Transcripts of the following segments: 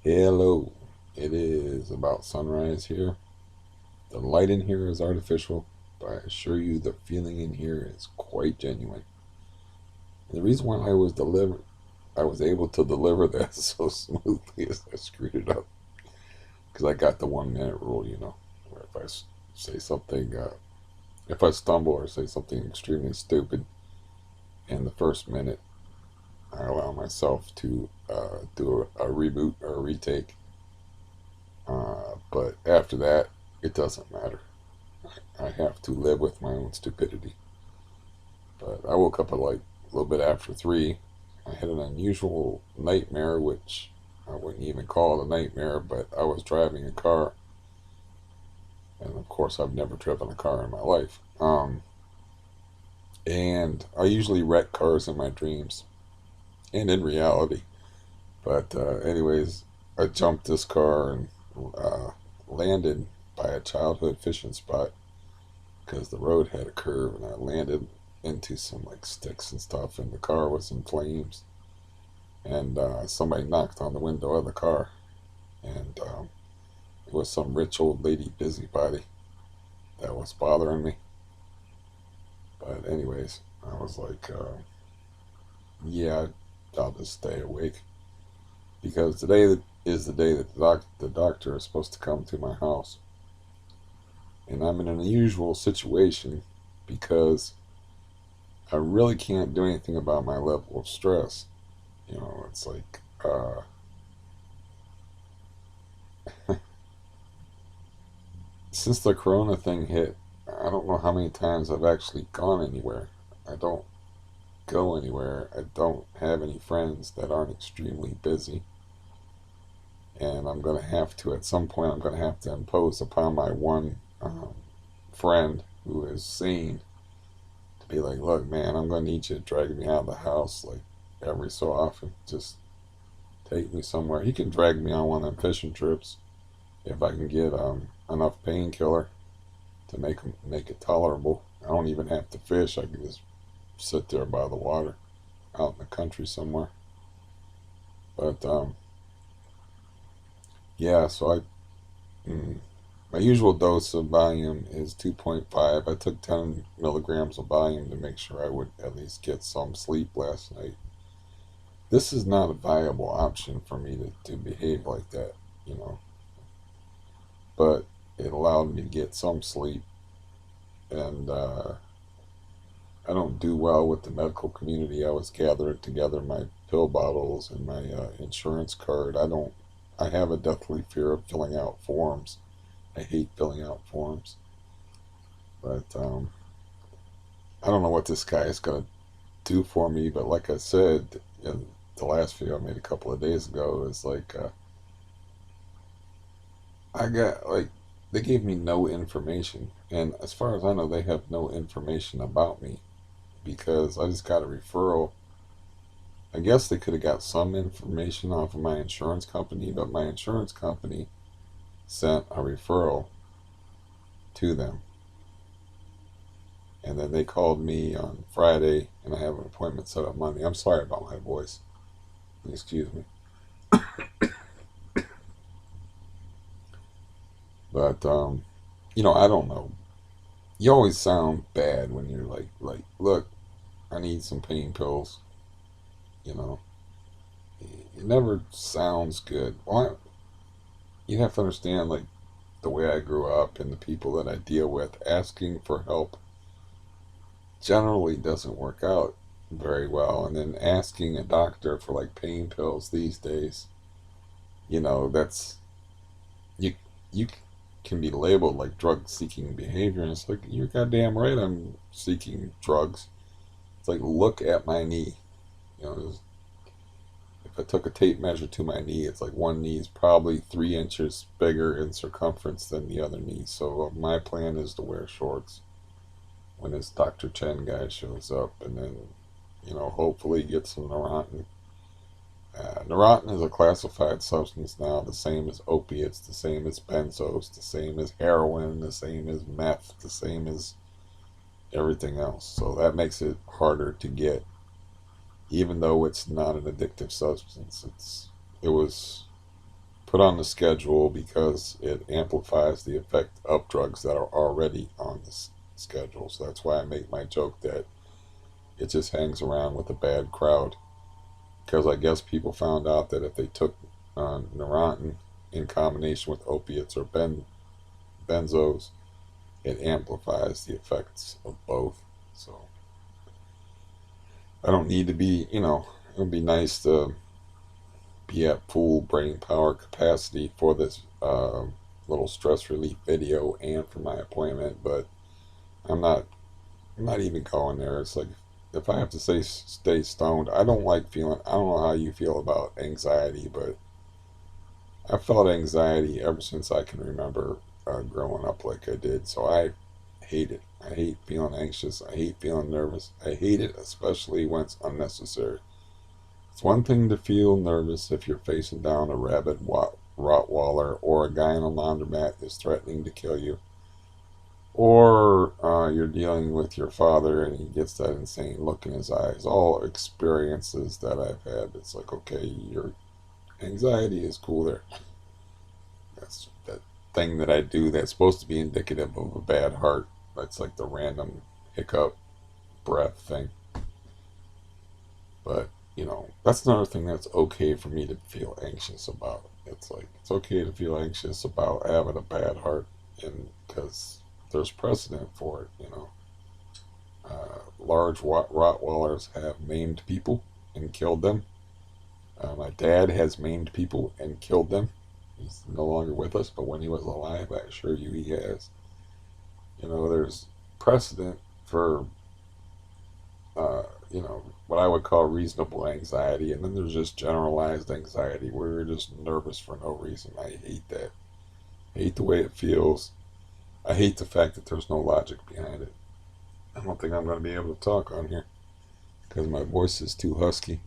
Hello. It is about sunrise here. The light in here is artificial, but I assure you the feeling in here is quite genuine. And the reason why I was able to deliver that so smoothly is I screwed it up because I got the 1 minute rule, where if I say something, if I stumble or say something extremely stupid in the first minute, I allow myself to do a reboot or a retake. But after that, it doesn't matter. I have to live with my own stupidity. But I woke up at like a little bit after 3. I had an unusual nightmare, which I wouldn't even call it a nightmare, but I was driving a car. And of course, I've never driven a car in my life. And I usually wreck cars in my dreams and in reality. But, anyways, I jumped this car and landed by a childhood fishing spot because the road had a curve, and I landed into some like sticks and stuff, and the car was in flames. And somebody knocked on the window of the car, and it was some rich old lady busybody that was bothering me. But anyways, I was like, yeah, I'll just stay awake because today is the day that the doctor is supposed to come to my house, and I'm in an unusual situation because I really can't do anything about my level of stress. It's like since the corona thing hit, I don't know how many times I've actually gone anywhere. I don't go anywhere. I don't have any friends that aren't extremely busy. And I'm going to have to, at some point, I'm going to have to impose upon my one friend who is sane to be like, look, man, I'm going to need you to drag me out of the house like every so often. Just take me somewhere. He can drag me on one of them fishing trips if I can get enough painkiller to make it tolerable. I don't even have to fish. I can just sit there by the water, out in the country somewhere. But yeah, so my usual dose of Valium is 2.5. I took 10 milligrams of Valium to make sure I would at least get some sleep last night. This is not a viable option for me to behave like that, you know. But it allowed me to get some sleep, and I don't do well with the medical community. I was gathering together my pill bottles and my insurance card. I have a deathly fear of filling out forms. I hate filling out forms. But I don't know what this guy is going to do for me. But like I said in the last video I made a couple of days ago, is like I got like they gave me no information, and as far as I know, they have no information about me because I just got a referral. I guess they could have got some information off of my insurance company, but my insurance company sent a referral to them. And then they called me on Friday, and I have an appointment set up Monday. I'm sorry about my voice. Excuse me. But, I don't know. You always sound bad when you're like, look, I need some pain pills. You know, it never sounds good. Well, you have to understand, like, the way I grew up and the people that I deal with, asking for help generally doesn't work out very well. And then asking a doctor for like pain pills these days, that's you you can be labeled like drug seeking behavior, and it's like you're goddamn right I'm seeking drugs. It's like look at my knee. You know, if I took a tape measure to my knee, it's like one knee is probably 3 inches bigger in circumference than the other knee. So my plan is to wear shorts when this Dr. Chen guy shows up, and then, hopefully get some Neurontin. Neurontin is a classified substance now, the same as opiates, the same as benzos, the same as heroin, the same as meth, the same as everything else. So that makes it harder to get, even though it's not an addictive substance. It was. put on the schedule because it amplifies the effect of drugs that are already on the schedule. So that's why I make my joke that it just hangs around with a bad crowd. Because I guess people found out that if they took Neurontin in combination with opiates or benzos, it amplifies the effects of both. So I don't need to be, it would be nice to be at full brain power capacity for this little stress relief video and for my appointment, but I'm not. I'm not even going there. It's like if I have to say stay stoned, I don't like feeling. I don't know how you feel about anxiety, but I felt anxiety ever since I can remember growing up like I did. So I hate it. I hate feeling anxious. I hate feeling nervous. I hate it, especially when it's unnecessary. It's one thing to feel nervous if you're facing down a rabid Rottweiler or a guy in a laundromat is threatening to kill you. Or you're dealing with your father and he gets that insane look in his eyes. All experiences that I've had. It's like, okay, your anxiety is cool there. That's that thing that I do that's supposed to be indicative of a bad heart. That's like the random hiccup breath thing. But, that's another thing that's okay for me to feel anxious about. It's like, it's okay to feel anxious about having a bad heart, and because there's precedent for it. Large Rottweilers have maimed people and killed them. My dad has maimed people and killed them. He's no longer with us, but when he was alive, I assure you he has. There's precedent for what I would call reasonable anxiety, and then there's just generalized anxiety where you're just nervous for no reason. I hate that. I hate the way it feels. I hate the fact that there's no logic behind it. I don't think I'm going to be able to talk on here because my voice is too husky.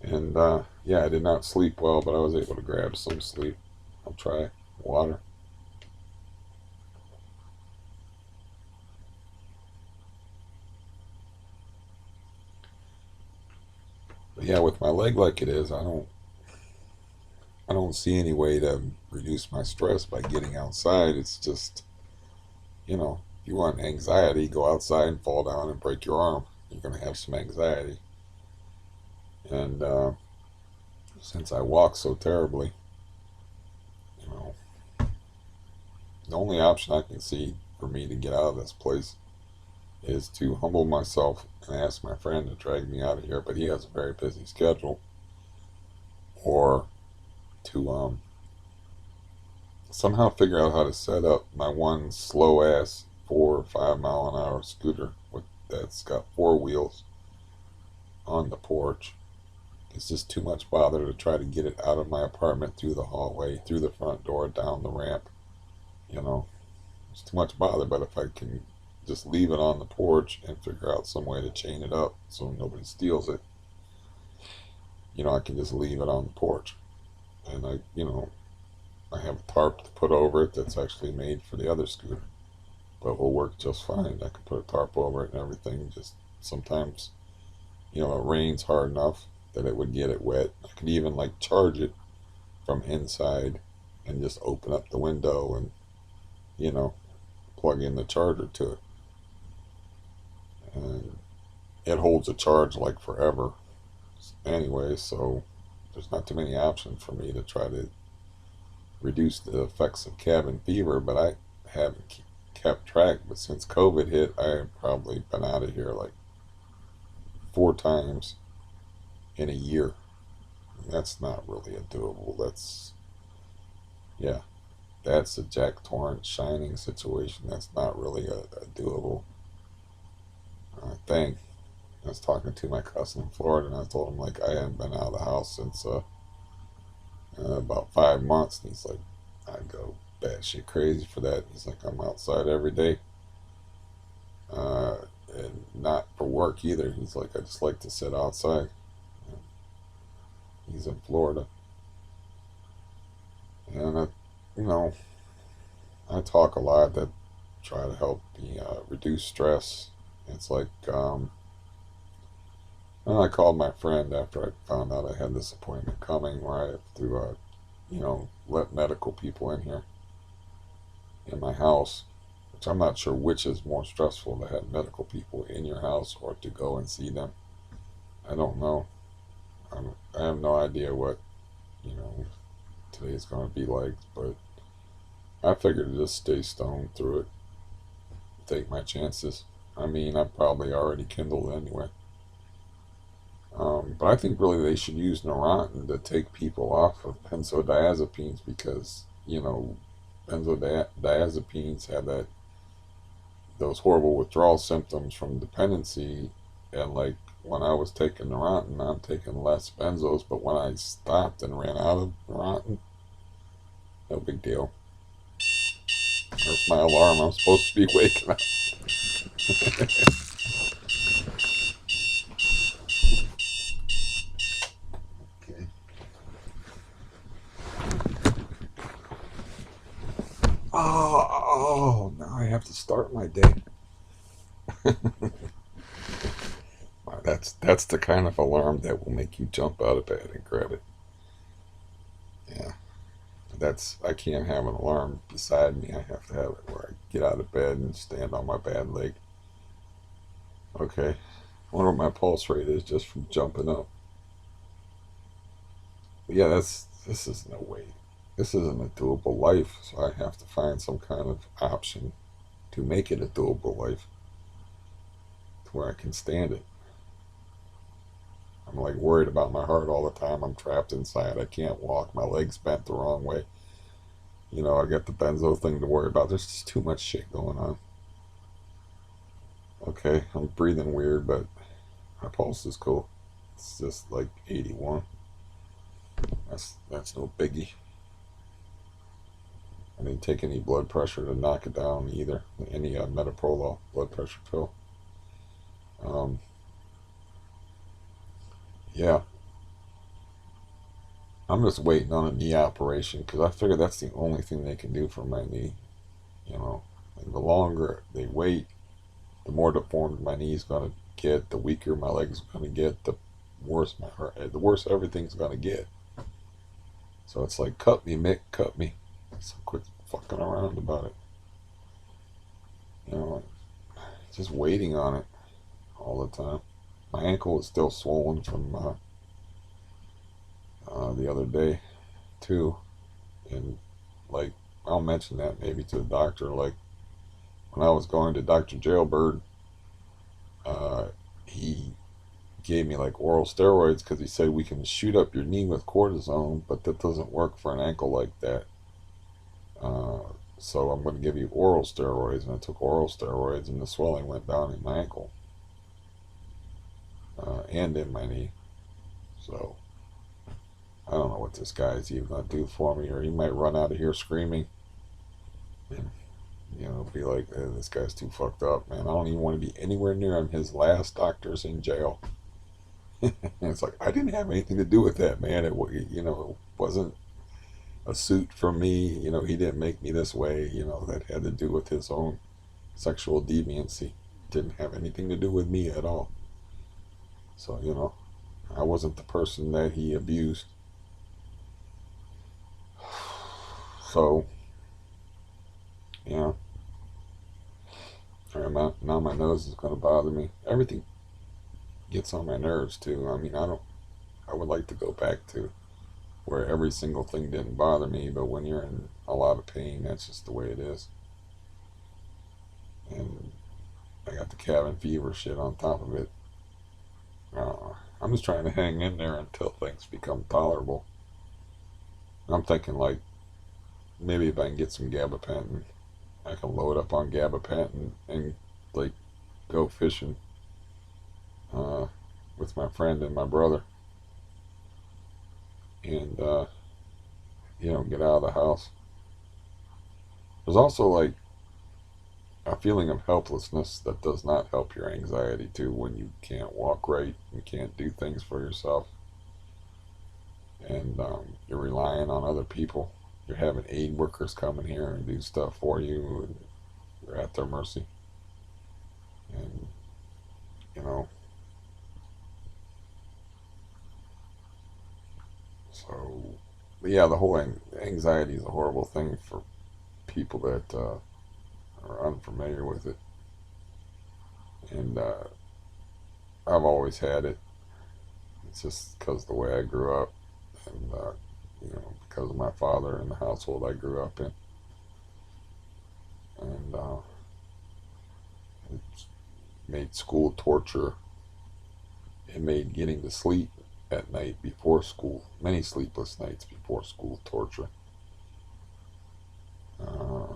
And yeah, I did not sleep well, but I was able to grab some sleep. I'll try water. But yeah, with my leg like it is, I don't see any way to reduce my stress by getting outside. It's just, if you want anxiety, go outside and fall down and break your arm. You're going to have some anxiety. And since I walk so terribly, you know, the only option I can see for me to get out of this place is to humble myself and ask my friend to drag me out of here, but he has a very busy schedule, or to somehow figure out how to set up my one slow ass 4 or 5 mile an hour scooter that's got four wheels on the porch. It's just too much bother to try to get it out of my apartment through the hallway, through the front door, down the ramp. You know, it's too much bother. But if I can just leave it on the porch and figure out some way to chain it up so nobody steals it, I can just leave it on the porch. And I have a tarp to put over it that's actually made for the other scooter, but will work just fine. I can put a tarp over it and everything. Just sometimes, it rains hard enough that it would get it wet. I could even like charge it from inside and just open up the window and, you know, plug in the charger to it. And it holds a charge like forever anyway, so there's not too many options for me to try to reduce the effects of cabin fever, but I haven't kept track. But since COVID hit, I have probably been out of here like 4 times in a year. That's not really a doable. Yeah, that's a Jack Torrance Shining situation. That's not really a doable thing. I was talking to my cousin in Florida, and I told him like I hadn't been out of the house since about 5 months, and he's like, I go batshit crazy for that. He's like, I'm outside every day, uh, and not for work either. He's like, I just like to sit outside. He's in Florida, and you know, I talk a lot that try to help me reduce stress. It's like And I called my friend after I found out I had this appointment coming where I have to, let medical people in here in my house, which I'm not sure which is more stressful, to have medical people in your house or to go and see them. I don't know. I have no idea what, you know, today's going to be like, but I figured to just stay stoned through it, take my chances. I mean, I probably already kindled anyway. But I think really they should use Neurontin to take people off of benzodiazepines because, benzodiazepines have those horrible withdrawal symptoms from dependency. And like when I was taking Neurontin, I'm taking less benzos, but when I stopped and ran out of Neurontin, no big deal. There's my alarm. I'm supposed to be waking up. Okay. Now I have to start my day. That's the kind of alarm that will make you jump out of bed and grab it. Yeah, I can't have an alarm beside me. I have to have it where I get out of bed and stand on my bad leg. Okay, I wonder what my pulse rate is just from jumping up. But yeah, this is no way. This isn't a doable life, so I have to find some kind of option to make it a doable life to where I can stand it. I'm like worried about my heart all the time. I'm trapped inside. I can't walk. My legs bent the wrong way. I got the benzo thing to worry about. There's just too much shit going on. Okay, I'm breathing weird, but my pulse is cool. It's just like 81. That's no biggie. I didn't take any blood pressure to knock it down either. Any metoprolol blood pressure pill. Um, yeah, I'm just waiting on a knee operation because I figure that's the only thing they can do for my knee. And the longer they wait, the more deformed my knee's gonna get, the weaker my leg's gonna get, the worse my heart, the worse everything's gonna get. So it's like, cut me, Mick, cut me. So quit fucking around about it. You know, just waiting on it all the time. My ankle is still swollen from the other day too, and like I'll mention that maybe to the doctor. Like when I was going to Dr. Jailbird, he gave me like oral steroids because he said we can shoot up your knee with cortisone, but that doesn't work for an ankle like that. Uh, so I'm going to give you oral steroids, and I took oral steroids, and the swelling went down in my ankle and in my knee. So I don't know what this guy is even going to do for me, or he might run out of here screaming and be like, this guy's too fucked up, man. I don't even want to be anywhere near him. His last doctor's in jail. And it's like, I didn't have anything to do with that, man. It wasn't a suit from me. He didn't make me this way. That had to do with his own sexual deviancy. Didn't have anything to do with me at all. So, I wasn't the person that he abused. So, yeah. Now my nose is going to bother me. Everything gets on my nerves, too. I mean, I would like to go back to where every single thing didn't bother me, but when you're in a lot of pain, that's just the way it is. And I got the cabin fever shit on top of it. I'm just trying to hang in there until things become tolerable. I'm thinking like maybe if I can get some gabapentin, I can load up on gabapentin and like go fishing uh, with my friend and my brother, and get out of the house. There's also like a feeling of helplessness that does not help your anxiety too when you can't walk right, you can't do things for yourself, and you're relying on other people. You're having aid workers come in here and do stuff for you, and you're at their mercy. And you know, So, but yeah, the whole anxiety is a horrible thing for people that are unfamiliar with it. And I've always had it. It's just because of the way I grew up, and because of my father and the household I grew up in, and it made school torture. It made getting to sleep at night before school, many sleepless nights before school, torture. Uh,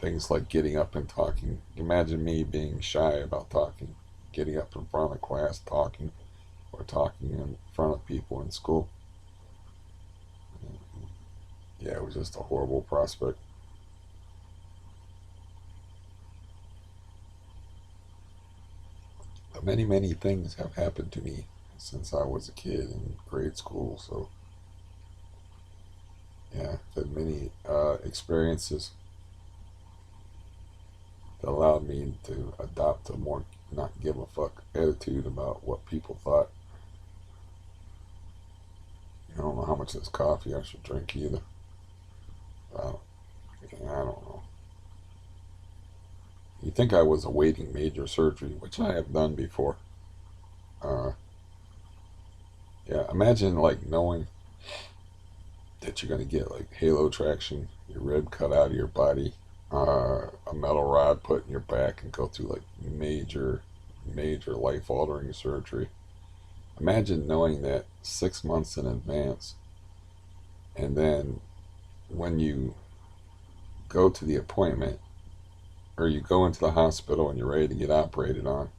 Things like getting up and talking. Imagine me being shy about talking, getting up in front of class talking, or talking in front of people in school. Yeah, it was just a horrible prospect. But many, many things have happened to me since I was a kid in grade school. So, yeah, I've had many experiences that allowed me to adopt a more not give a fuck attitude about what people thought. I don't know how much of this coffee I should drink either. Uh, I don't know. You think I was awaiting major surgery, which I have done before. Uh, yeah, imagine like knowing that you're going to get like halo traction, your rib cut out of your body, a metal rod put in your back, and go through like major, major life altering surgery. Imagine knowing that 6 months in advance, and then when you go to the appointment or you go into the hospital and you're ready to get operated on,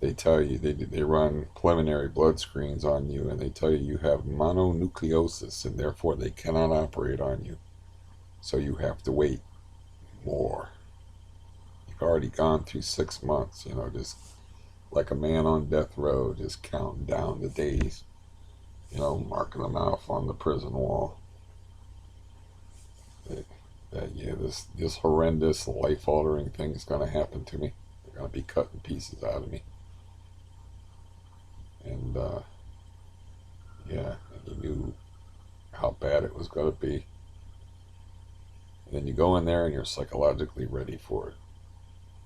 they tell you they run preliminary blood screens on you and they tell you you have mononucleosis and therefore they cannot operate on you. So you have to wait more. You've already gone through 6 months, just like a man on death row, just counting down the days, marking them off on the prison wall. That, yeah, this horrendous life altering thing is going to happen to me. They're going to be cutting pieces out of me. And yeah, and you knew how bad it was going to be. And then you go in there and you're psychologically ready for it.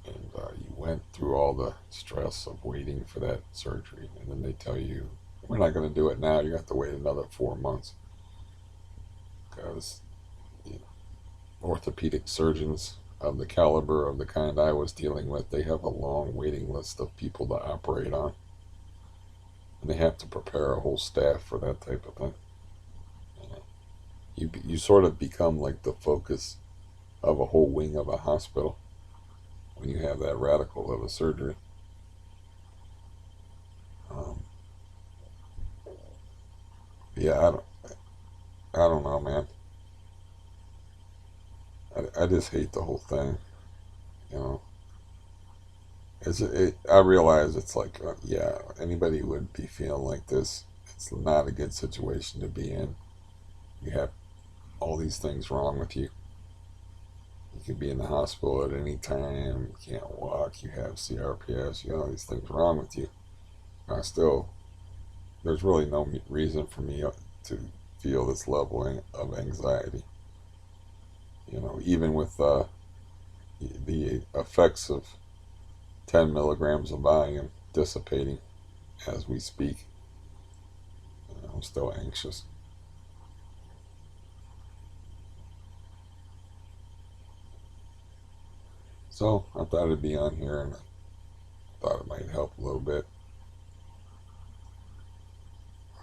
And you went through all the stress of waiting for that surgery. And then they tell you, we're not going to do it now. You have to wait another 4 months. Because you know, orthopedic surgeons of the caliber of the kind I was dealing with, they have a long waiting list of people to operate on. And they have to prepare a whole staff for that type of thing. You sort of become like the focus of a whole wing of a hospital when you have that radical of a surgery. Um, yeah, I don't know, man. I just hate the whole thing. You know, I realize it's like, yeah, anybody would be feeling like this. It's not a good situation to be in. You have all these things wrong with you. You could be in the hospital at any time. You can't walk. You have CRPS. You know, all these things wrong with you. I still, there's really no reason for me to feel this level of anxiety. Even with the effects of 10 milligrams of Valium dissipating as we speak, I'm still anxious. So I thought it'd be on here and I thought it might help a little bit.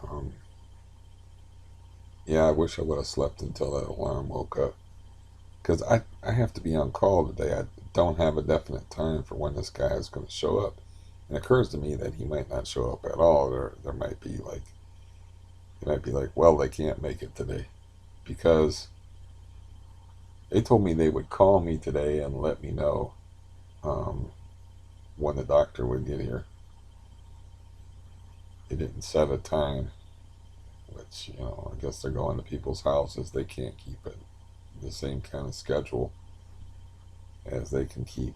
Um, yeah, I wish I would have slept until that alarm woke up. Because I have to be on call today. I don't have a definite time for when this guy is going to show up. And it occurs to me that he might not show up at all. There might be like, he might be like, well, they can't make it today. Because they told me they would call me today and let me know um, when the doctor would get here. They didn't set a time, which, I guess they're going to people's houses. They can't keep it the same kind of schedule as they can keep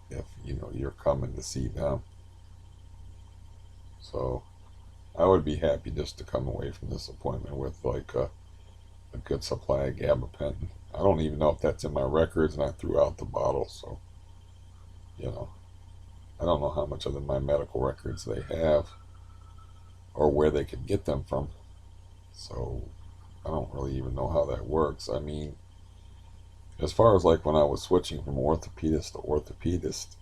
if, you're coming to see them. So, I would be happy just to come away from this appointment with like a good supply of gabapentin. I don't even know if that's in my records, and I threw out the bottle, so you know, I don't know how much of my medical records they have or where they could get them from. So I don't really even know how that works. I mean, as far as like when I was switching from orthopedist to orthopedist,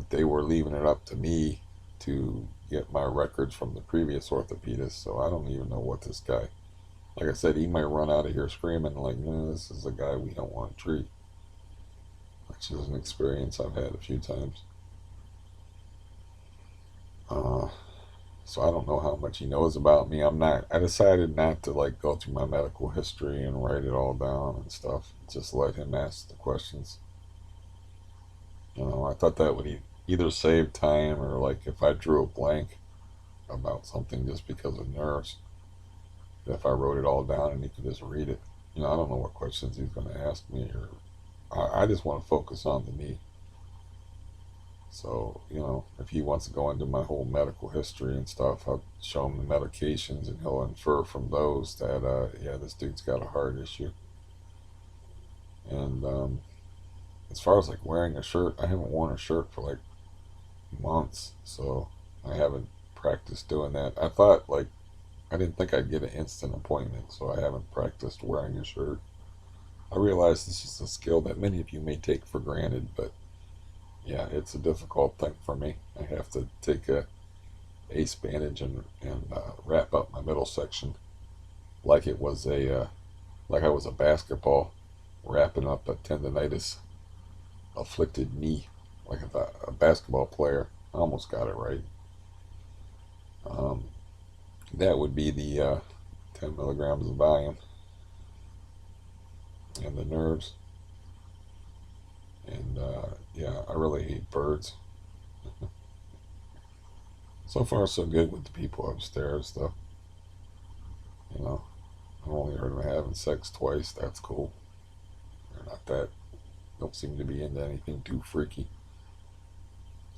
they were leaving it up to me to get my records from the previous orthopedist. So I don't even know what this guy. Like I said, he might run out of here screaming like, "No, this is a guy we don't want to treat," which is an experience I've had a few times. Uh, so I don't know how much he knows about me. I'm not. I decided not to like go through my medical history and write it all down and stuff. Just let him ask the questions. I thought that would either save time or like if I drew a blank about something just because of nerves, if I wrote it all down and he could just read it. I don't know what questions he's going to ask me, or I just want to focus on the knee. So, if he wants to go into my whole medical history and stuff, I'll show him the medications and he'll infer from those that, yeah, this dude's got a heart issue. And as far as like wearing a shirt, I haven't worn a shirt for like months, so I haven't practiced doing that. I didn't think I'd get an instant appointment, so I haven't practiced wearing a shirt. I realize this is a skill that many of you may take for granted, but yeah, it's a difficult thing for me. I have to take a ace bandage and wrap up my middle section like it was like I was a basketball wrapping up a tendonitis afflicted knee, like a basketball player. I almost got it right. Um, that would be the 10 milligrams of Valium and the nerves. And yeah, I really hate birds. So far, so good with the people upstairs, though. You know, I've only heard them having sex twice. That's cool. They're not that, don't seem to be into anything too freaky.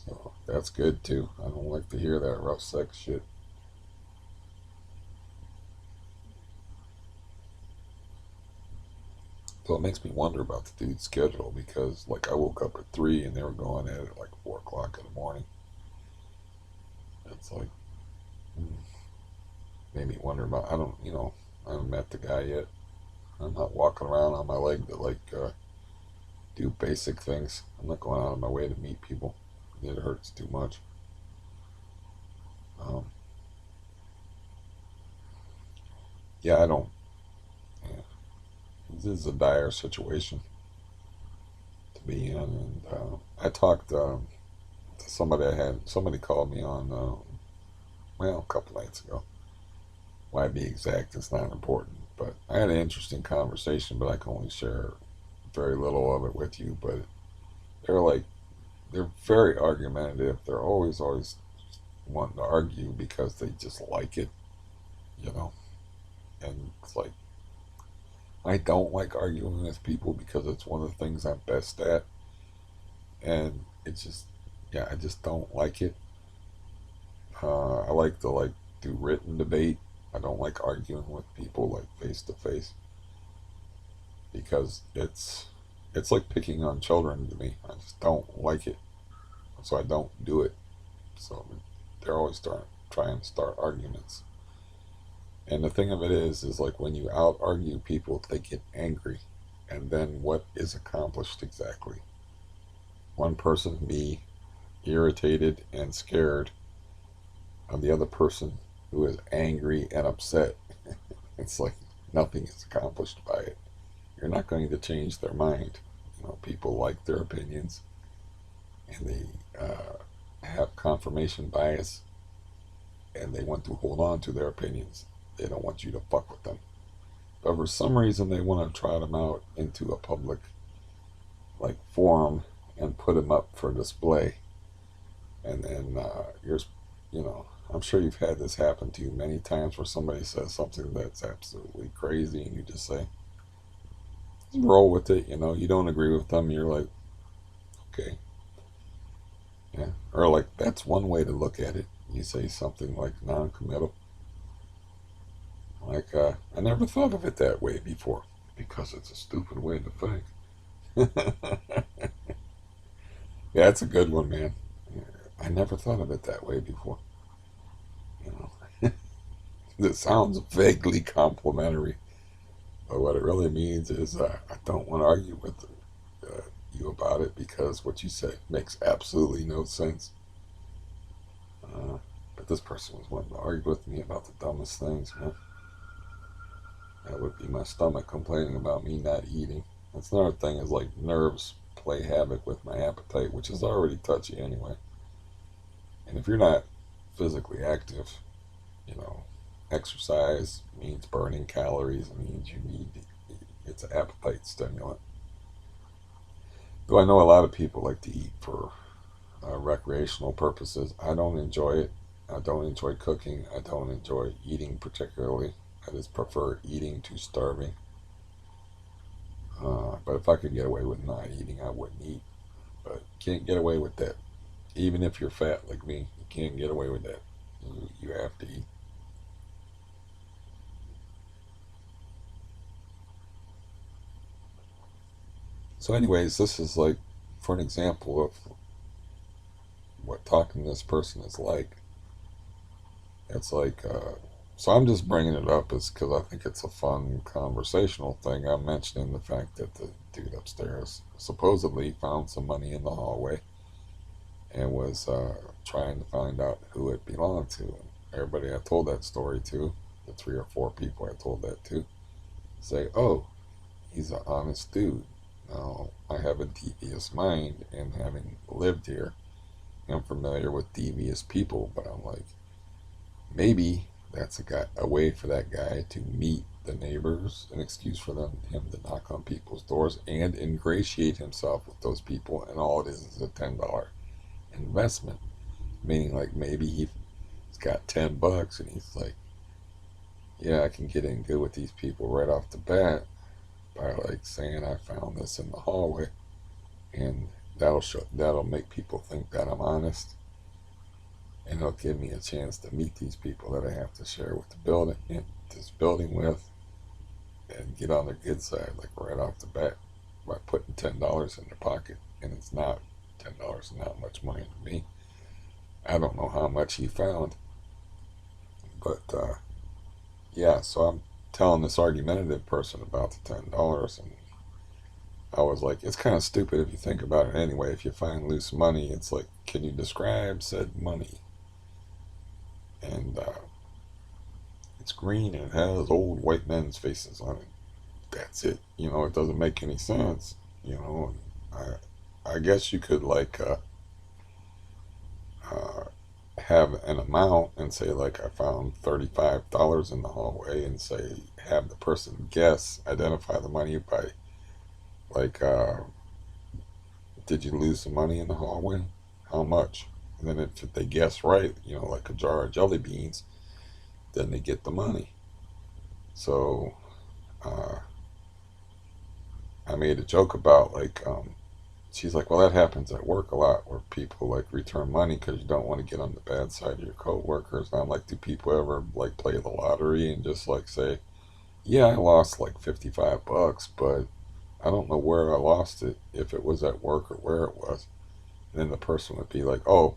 So that's good, too. I don't like to hear that rough sex shit. So it makes me wonder about the dude's schedule because, like, I woke up at 3 and they were going at it like 4 o'clock in the morning. It's like, hmm, made me wonder about, I haven't met the guy yet. I'm not walking around on my leg to, like, do basic things. I'm not going out of my way to meet people. It hurts too much. Um, yeah, I don't, yeah, this is a dire situation to be in. And I talked to somebody somebody called me on, well, a couple nights ago. Why be exact? It's not important. But I had an interesting conversation, but I can only share very little of it with you. But they're like, they're very argumentative. They're always wanting to argue because they just like it, you know? And it's like, I don't like arguing with people because it's one of the things I'm best at. And it's just, yeah, I just don't like it. I like to like do written debate. I don't like arguing with people like face to face because it's like picking on children to me. I just don't like it, so I don't do it. So they're always trying to start arguments. And the thing of it is like when you out argue people, they get angry, and then what is accomplished exactly? One person be irritated and scared of the other person who is angry and upset. It's like nothing is accomplished by it. You're not going to change their mind. People like their opinions, and they have confirmation bias, and they want to hold on to their opinions. They don't want you to fuck with them. But for some reason, they want to trot them out into a public like forum and put them up for display. And then I'm sure you've had this happen to you many times where somebody says something that's absolutely crazy, and you just say, roll with it. You don't agree with them. You're like, okay, yeah, or like that's one way to look at it. You say something like non-committal, like I never thought of it that way before, because it's a stupid way to think. Yeah, that's a good one, man. I never thought of it that way before. You know, it sounds vaguely complimentary, but what it really means is I don't want to argue with you about it because what you say makes absolutely no sense. Uh, but this person was wanting to argue with me about the dumbest things, man. That would be my stomach complaining about me not eating. That's another thing is like nerves play havoc with my appetite, which is already touchy anyway. And if you're not physically active, you know, exercise means burning calories. It means you need it's an appetite stimulant. Though I know a lot of people like to eat for recreational purposes. I don't enjoy it. I don't enjoy cooking. I don't enjoy eating particularly. I just prefer eating to starving. But if I could get away with not eating, I wouldn't eat. But can't get away with that. Even if you're fat like me, you can't get away with that. You have to eat. So, anyways, this is like for an example of what talking to this person is like. It's like, so I'm just bringing it up is because I think it's a fun conversational thing. I'm mentioning the fact that the dude upstairs supposedly found some money in the hallway and was trying to find out who it belonged to. And everybody I told that story to, the three or four people I told that to, say, oh, he's an honest dude. Now, I have a devious mind, and having lived here, I'm familiar with devious people, but I'm like, maybe that's a way for that guy to meet the neighbors, an excuse for him to knock on people's doors and ingratiate himself with those people, and all it is a $10 investment. Meaning, like maybe he's got $10 and he's like, yeah, I can get in good with these people right off the bat by like saying I found this in the hallway, and that'll make people think that I'm honest, and it'll give me a chance to meet these people that I have to share with the building, this building with, and get on their good side, like right off the bat, by putting $10 in their pocket, and it's not $10, not much money to me. I don't know how much he found, but yeah. So I'm telling this argumentative person about the $10, and I was like, it's kind of stupid if you think about it anyway. If you find loose money, it's like, can you describe said money? And it's green and it has old white men's faces on it. That's it. It doesn't make any sense. I guess you could like uh, have an amount and say like I found $35 in the hallway, and say have the person guess, identify the money by like did you lose some money in the hallway? How much? And then if they guess right, like a jar of jelly beans, then they get the money. So uh, I made a joke about like she's like, well, that happens at work a lot where people like return money because you don't want to get on the bad side of your coworkers. And I'm like, do people ever like play the lottery and just like say, yeah, I lost like $55, but I don't know where I lost it, if it was at work or where it was. And then the person would be like, oh,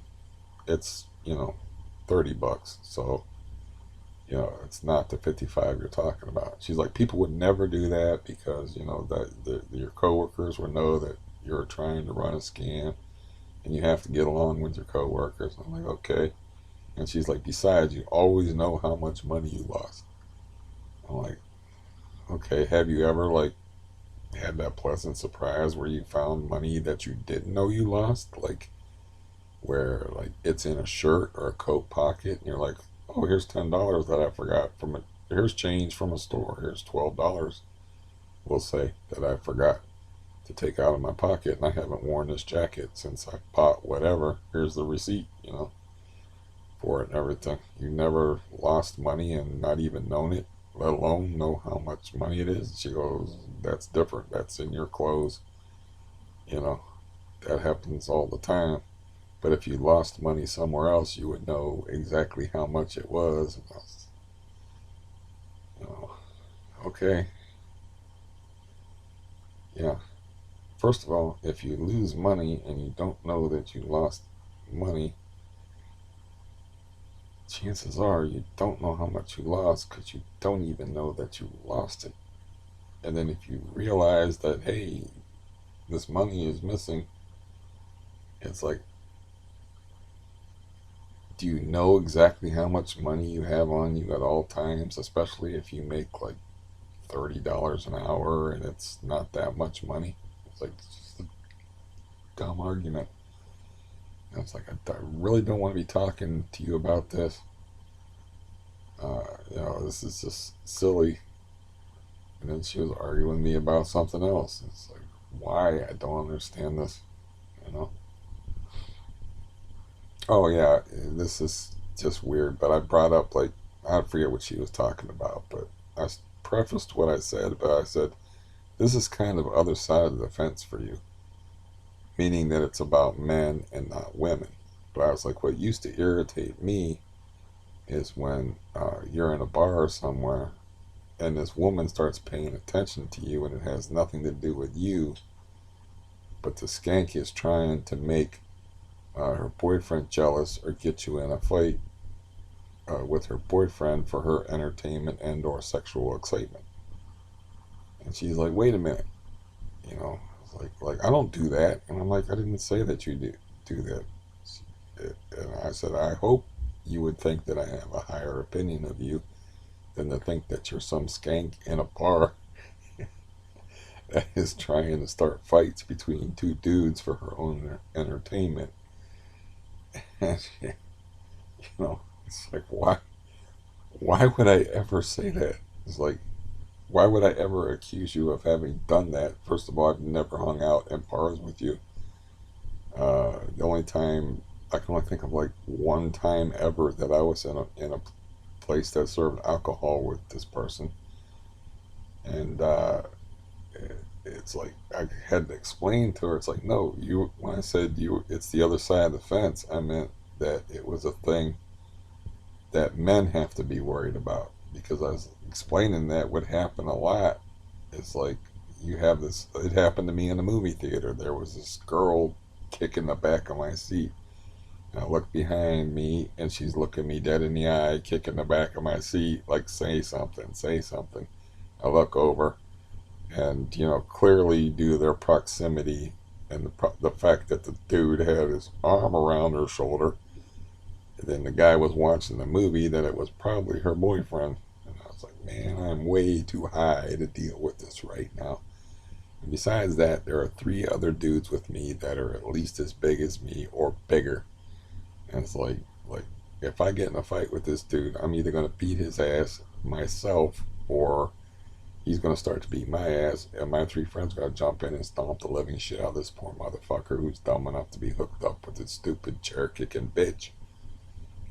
it's, $30. So, it's not the 55 you're talking about. She's like, people would never do that because, that your coworkers would know that you're trying to run a scam and you have to get along with your coworkers. I'm like, okay. And she's like, besides, you always know how much money you lost. I'm like, okay, have you ever like had that pleasant surprise where you found money that you didn't know you lost? Like where like it's in a shirt or a coat pocket and you're like, oh, here's $10 that I forgot from it. Here's change from a store. Here's $12, we'll say, that I forgot to take out of my pocket, and I haven't worn this jacket since I bought whatever. Here's the receipt, for it and everything. You never lost money and not even known it, let alone know how much money it is. She goes, that's different. That's in your clothes. You know, that happens all the time. But if you lost money somewhere else, you would know exactly how much it was. And I was, oh, okay, yeah. First of all, if you lose money and you don't know that you lost money, chances are you don't know how much you lost because you don't even know that you lost it. And then if you realize that, hey, this money is missing, it's like, do you know exactly how much money you have on you at all times, especially if you make like $30 an hour and it's not that much money? It's like, it's just a dumb argument. And it's like, I really don't want to be talking to you about this. This is just silly. And then she was arguing with me about something else. It's like, why? I don't understand this, you know? Oh, yeah, this is just weird, but I brought up, like, I forget what she was talking about, but I prefaced what I said, but I said, this is kind of other side of the fence for you, meaning that it's about men and not women. But I was like, what used to irritate me is when you're in a bar somewhere and this woman starts paying attention to you and it has nothing to do with you, but the skank is trying to make her boyfriend jealous or get you in a fight with her boyfriend for her entertainment and or sexual excitement. And she's like, wait a minute, you know, it's like I don't do that. And I'm like, I didn't say that you do that. And I said, I hope you would think that I have a higher opinion of you than to think that you're some skank in a bar that is trying to start fights between two dudes for her own entertainment. And it's like, why would I ever say that? It's like, why would I ever accuse you of having done that? First of all, I've never hung out in bars with you. The only time I can only think of like one time ever that I was in a place that served alcohol with this person, and it's like I had to explain to her. It's like, no, you. When I said you, it's the other side of the fence. I meant that it was a thing that men have to be worried about because I was explaining that would happen a lot. It's like you have this. It happened to me in a movie theater. There was this girl kicking the back of my seat. And I look behind me, and she's looking me dead in the eye, kicking the back of my seat, like, say something, say something. I look over, and, clearly due to their proximity and the fact that the dude had his arm around her shoulder, and then the guy was watching the movie, that it was probably her boyfriend. And I was like, man, I'm way too high to deal with this right now. And besides that, there are three other dudes with me that are at least as big as me or bigger. And it's like if I get in a fight with this dude, I'm either gonna beat his ass myself or he's gonna start to beat my ass, and my three friends gotta jump in and stomp the living shit out of this poor motherfucker who's dumb enough to be hooked up with this stupid chair kicking bitch.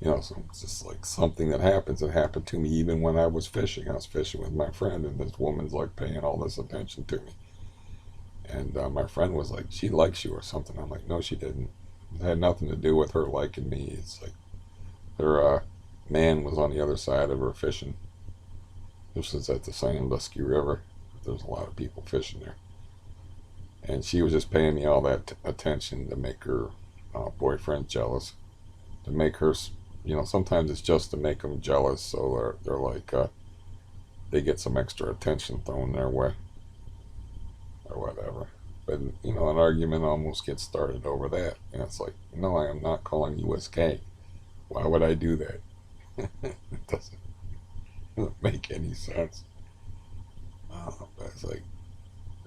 So it's just like something that happens. It happened to me even when I was fishing. I was fishing with my friend, and this woman's like paying all this attention to me. And my friend was like, she likes you or something. I'm like, no, she didn't. It had nothing to do with her liking me. It's like her man was on the other side of her fishing. This was at the Sandusky River. There's a lot of people fishing there. And she was just paying me all that attention to make her boyfriend jealous. To make her, sometimes it's just to make them jealous. So they're like, they get some extra attention thrown their way or whatever. But, an argument almost gets started over that. And it's like, no, I am not calling you a skank. Why would I do that? It doesn't make any sense. But it's like,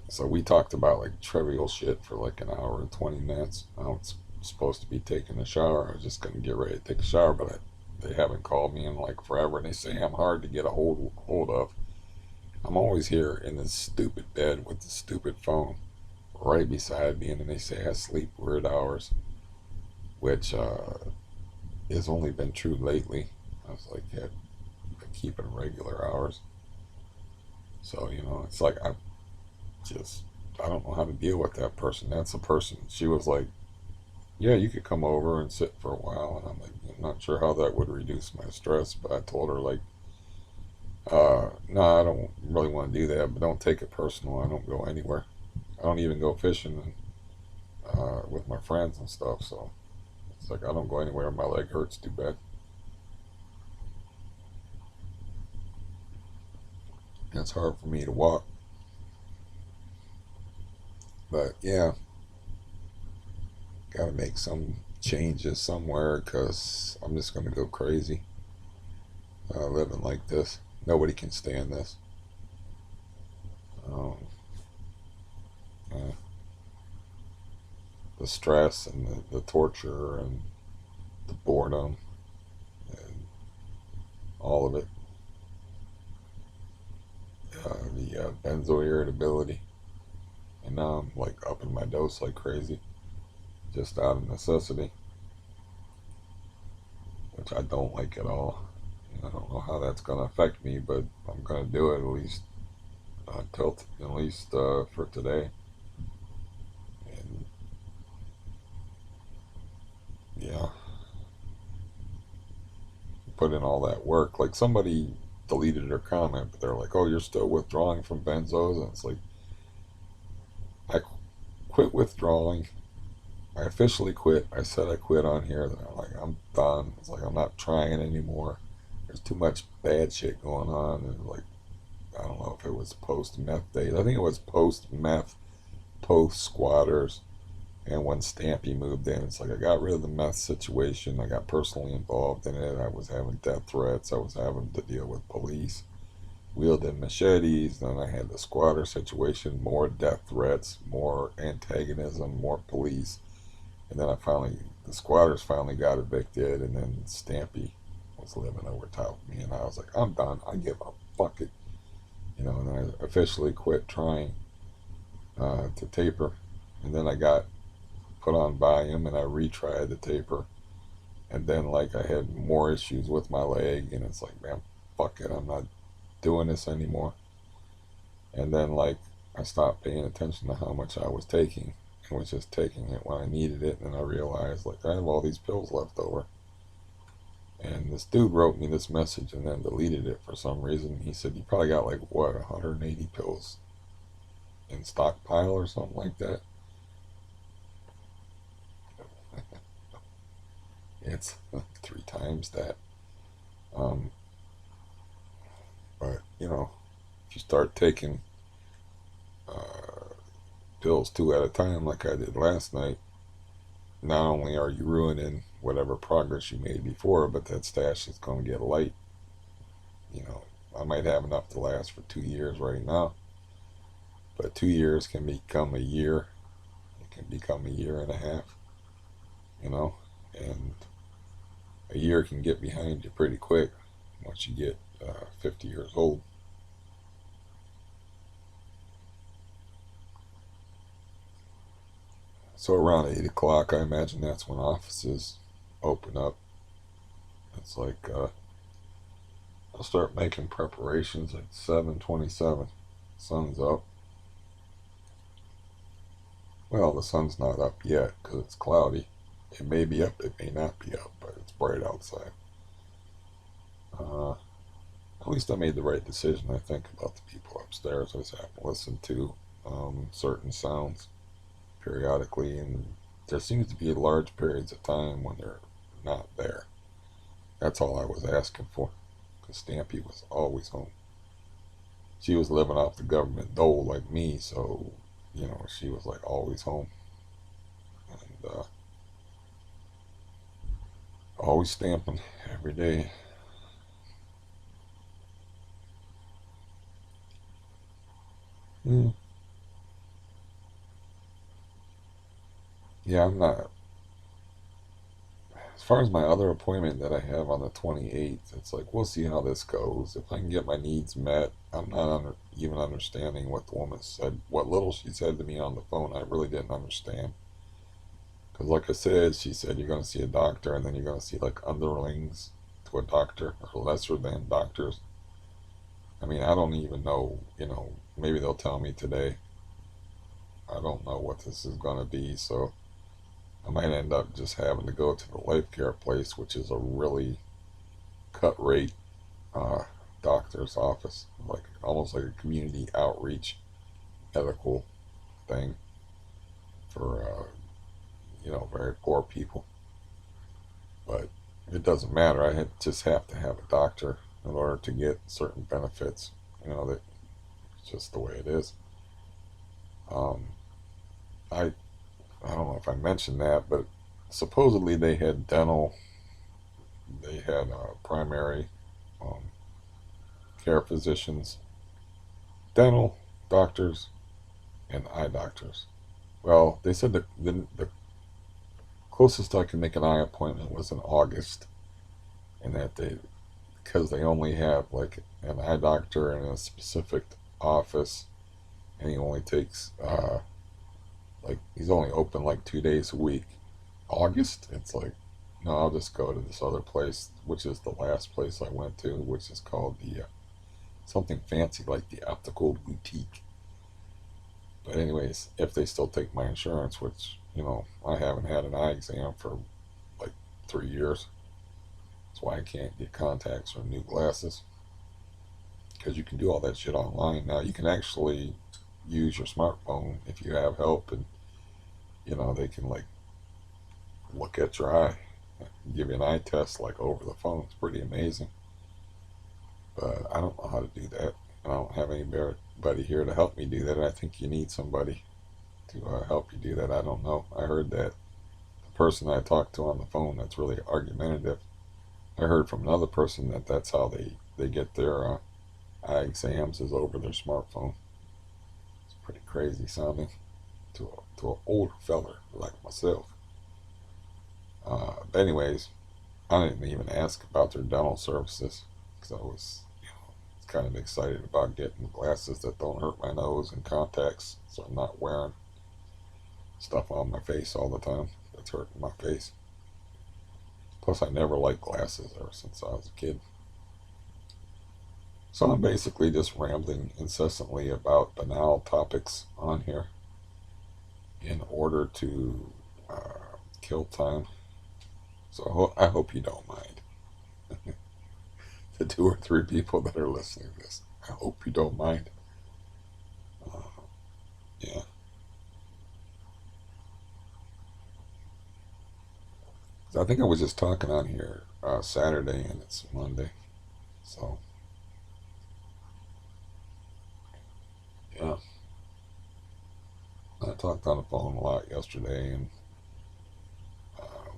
so we talked about like trivial shit for like an hour and 20 minutes. I was supposed to be taking a shower. I was just going to get ready to take a shower, but they haven't called me in like forever. And they say I'm hard to get a hold of. I'm always here in this stupid bed with the stupid phone right beside me, and then they say I sleep weird hours, which has only been true lately. I was like, yeah, I keep it regular hours. So, it's like I don't know how to deal with that person. That's a person. She was like, yeah, you could come over and sit for a while. And I'm like, I'm not sure how that would reduce my stress, but I told her, like, no, I don't really want to do that, but don't take it personal. I don't go anywhere. I don't even go fishing with my friends and stuff. So it's like I don't go anywhere. My leg hurts too bad. It's hard for me to walk. But yeah, got to make some changes somewhere because I'm just going to go crazy living like this. Nobody can stand this. Um, uh, the stress and the torture and the boredom and all of it. The benzo irritability. And now I'm like upping my dose like crazy just out of necessity, which I don't like at all. I don't know how that's going to affect me, but I'm going to do it at least at least for today. And yeah, put in all that work. Like somebody deleted their comment, but they're like, "Oh, you're still withdrawing from benzos," and it's like I quit withdrawing. I officially quit. I said I quit on here. That I'm like I'm done. It's like I'm not trying it anymore. There's too much bad shit going on, and like I don't know if it was post meth days. I think it was post meth, post squatters, and when Stampy moved in, it's like I got rid of the meth situation. I got personally involved in it. I was having death threats. I was having to deal with police wielding machetes. Then I had the squatter situation, more death threats, more antagonism, more police. And then the squatters finally got evicted, and then Stampy was living over top of me. And I was like, I'm done. I give up. Fuck it. And then I officially quit trying to taper. And then I got put on Valium and I retried the taper. And then, like, I had more issues with my leg, and it's like, man, fuck it. I'm not doing this anymore. And then, like, I stopped paying attention to how much I was taking and was just taking it when I needed it. And I realized, like, I have all these pills left over. And this dude wrote me this message and then deleted it for some reason. He said, you probably got, like, what, 180 pills in stockpile or something like that. It's three times that. Um, but, if you start taking uh, pills two at a time like I did last night, not only are you ruining whatever progress you made before, but that stash is going to get light. You know, I might have enough to last for 2 years right now, but 2 years can become a year. It can become a year and a half, you know, and a year can get behind you pretty quick once you get 50 years old. So around 8 o'clock, I imagine that's when offices open up. It's like I'll start making preparations at 7:27. Sun's up. Well, the sun's not up yet because it's cloudy. It may be up, it may not be up, but it's bright outside. Uh, at least I made the right decision, I think, about the people upstairs. I just have to listen to certain sounds periodically, and there seems to be large periods of time when they're not there. That's all I was asking for, because Stampy was always home. She was living off the government dole like me, so she was like always home and always stamping every day. Mm. Yeah, I'm not. As far as my other appointment that I have on the 28th, it's like we'll see how this goes. If I can get my needs met, I'm not even understanding what the woman said. What little she said to me on the phone, I really didn't understand. Because, like I said, she said you're going to see a doctor, and then you're going to see like underlings to a doctor or lesser than doctors. I mean, I don't even know. Maybe they'll tell me today. I don't know what this is going to be. So I might end up just having to go to the life care place, which is a really cut rate uh, doctor's office, like almost like a community outreach medical thing for very poor people. But it doesn't matter. Just have to have a doctor in order to get certain benefits. That it's just the way it is. Um, I I don't know if I mentioned that, but supposedly they had dental, they had primary um, care physicians, dental doctors, and eye doctors. Well, they said the closest I could make an eye appointment was in August, and that they because they only have like an eye doctor in a specific office, and he only takes like he's only open like 2 days a week. August, it's like no, I'll just go to this other place, which is the last place I went to, which is called the something fancy like the Optical Boutique. But anyways, if they still take my insurance, which I haven't had an eye exam for like 3 years, that's why I can't get contacts or new glasses because you can do all that shit online now. You can actually use your smartphone if you have help, and they can like look at your eye, give you an eye test like over the phone. It's pretty amazing. But I don't know how to do that. I don't have anybody here to help me do that. I think you need somebody to help you do that. I don't know. I heard that the person I talked to on the phone that's really argumentative. I heard from another person that that's how they get their eye exams is over their smartphone. It's pretty crazy sounding to an older feller like myself. But anyways, I didn't even ask about their dental services because I was kind of excited about getting glasses that don't hurt my nose and contacts, so I'm not wearing stuff on my face all the time that's hurting my face. Plus, I never liked glasses ever since I was a kid. So I'm basically just rambling incessantly about banal topics on here in order to kill time. So I hope you don't mind. The 2 or 3 people that are listening to this, I hope you don't mind. Uh, yeah. I think I was just talking on here Saturday and it's Monday. So, yeah. I talked on the phone a lot yesterday, and um,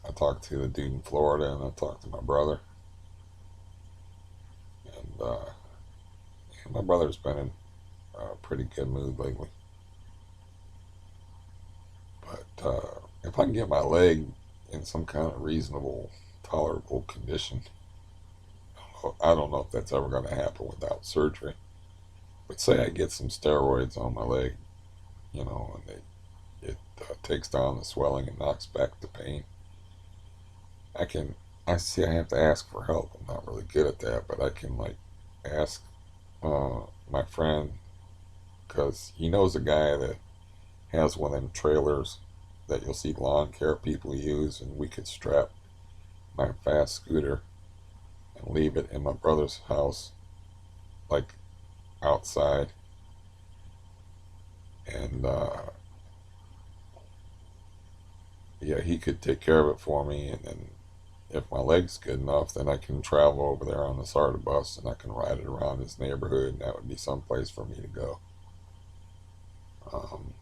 I talked to the dude in Florida, and I talked to my brother. And my brother's been in a pretty good mood lately. But if I can get my leg in some kind of reasonable, tolerable condition, I don't know if that's ever going to happen without surgery. But say I get some steroids on my leg, and it takes down the swelling and knocks back the pain. I can. I see. I have to ask for help. I'm not really good at that, but I can like ask my friend because he knows a guy that has one of them trailers that you'll see lawn care people use, and we could strap my fast scooter and leave it in my brother's house, like outside, and yeah, he could take care of it for me, and then if my leg's good enough, then I can travel over there on the SARTA bus and I can ride it around his neighborhood, and that would be some place for me to go. Um,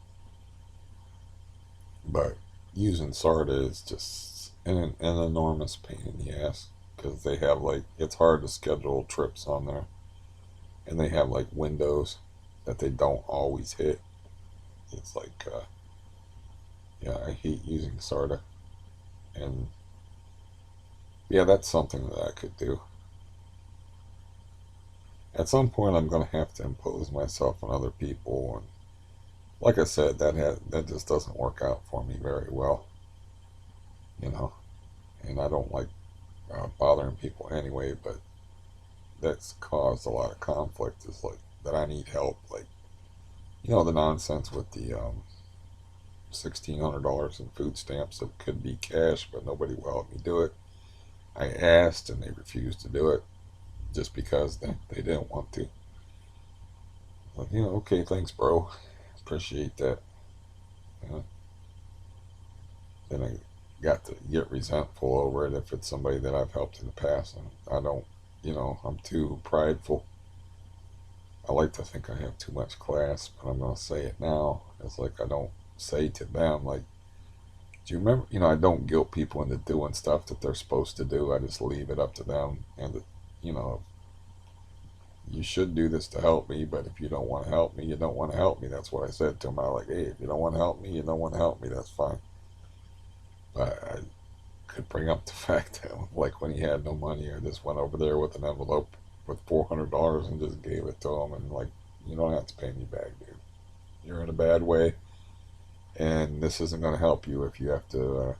but using SARTA is just an enormous pain in the ass because they have like it's hard to schedule trips on there, and they have like windows that they don't always hit. It's like yeah, I hate using SARTA, and yeah, that's something that I could do. At some point, I'm going to have to impose myself on other people, and like I said, that just doesn't work out for me very well, you know. And I don't like bothering people anyway, but that's caused a lot of conflict. Is like that I need help, like the nonsense with the $1,600 in food stamps that could be cash, but nobody will help me do it. I asked and they refused to do it just because they didn't want to. Like, okay, thanks, bro. Appreciate that. Uh, then I got to get resentful over it if it's somebody that I've helped in the past. And I don't, I'm too prideful. I like to think I have too much class, but I'm going to say it now. It's like I don't say to them, like, do you remember? I don't guilt people into doing stuff that they're supposed to do. I just leave it up to them. And, you know, you should do this to help me, but if you don't want to help me, you don't want to help me. That's what I said to him. I was like, hey, if you don't want to help me, you don't want to help me. That's fine. But I could bring up the fact that, like, when he had no money, I just went over there with an envelope with $400 and just gave it to him. And, like, you don't have to pay me back, dude. You're in a bad way, and this isn't going to help you if you have to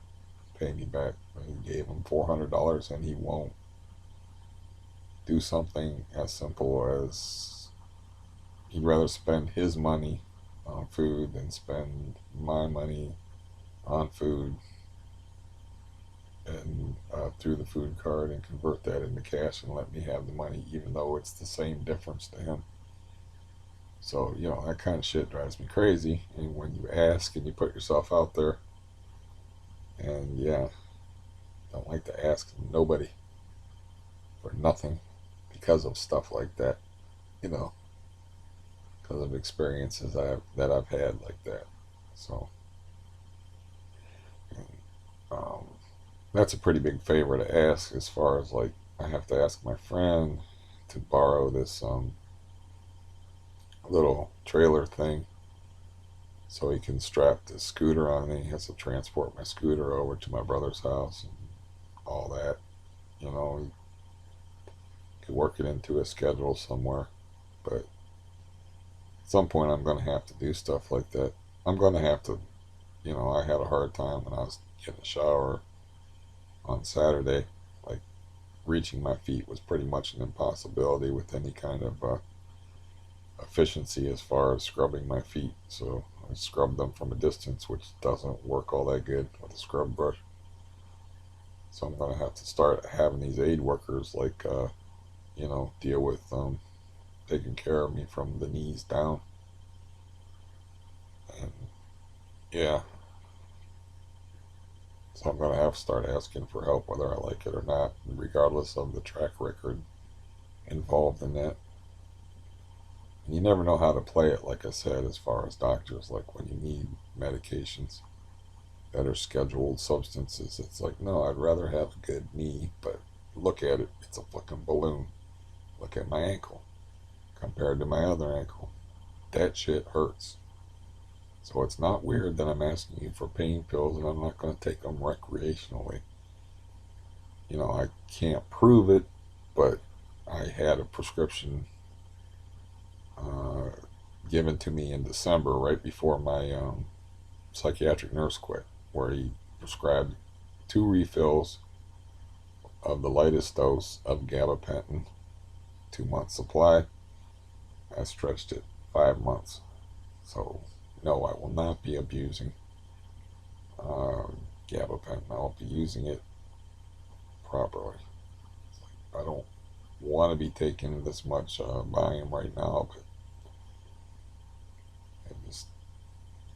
pay me back. I gave him $400, and he won't do something as simple as he'd rather spend his money on food than spend my money on food and through the food card and convert that into cash and let me have the money, even though it's the same difference to him. So, that kind of shit drives me crazy. And when you ask and you put yourself out there, and yeah, don't like to ask nobody for nothing because of stuff like that, you know, because of experiences that I've had like that. So, and, um, that's a pretty big favor to ask. As far as, like, I have to ask my friend to borrow this little trailer thing so he can strap the scooter on me. He has to transport my scooter over to my brother's house and all that. He could work it into a schedule somewhere. But at some point, I'm going to have to do stuff like that. I'm going to have to, I had a hard time when I was getting a shower on Saturday. Like, reaching my feet was pretty much an impossibility with any kind of efficiency as far as scrubbing my feet. So I scrub them from a distance, which doesn't work all that good with a scrub brush. So I'm going to have to start having these aid workers, like, deal with taking care of me from the knees down. And yeah, so I'm going to have to start asking for help whether I like it or not, regardless of the track record involved in that. And you never know how to play it, like I said, as far as doctors, like when you need medications that are scheduled substances. It's like, no, I'd rather have a good knee, but look at it, it's a fucking balloon. Look at my ankle compared to my other ankle. That shit hurts. So it's not weird that I'm asking you for pain pills and I'm not going to take them recreationally. I can't prove it, but I had a prescription uh, given to me in December, right before my psychiatric nurse quit, where he prescribed 2 refills of the lightest dose of gabapentin, 2 months supply. I stretched it 5 months. So, no, I will not be abusing uh, gabapentin. I'll be using it properly. I don't want to be taking this much Valium right now, but I just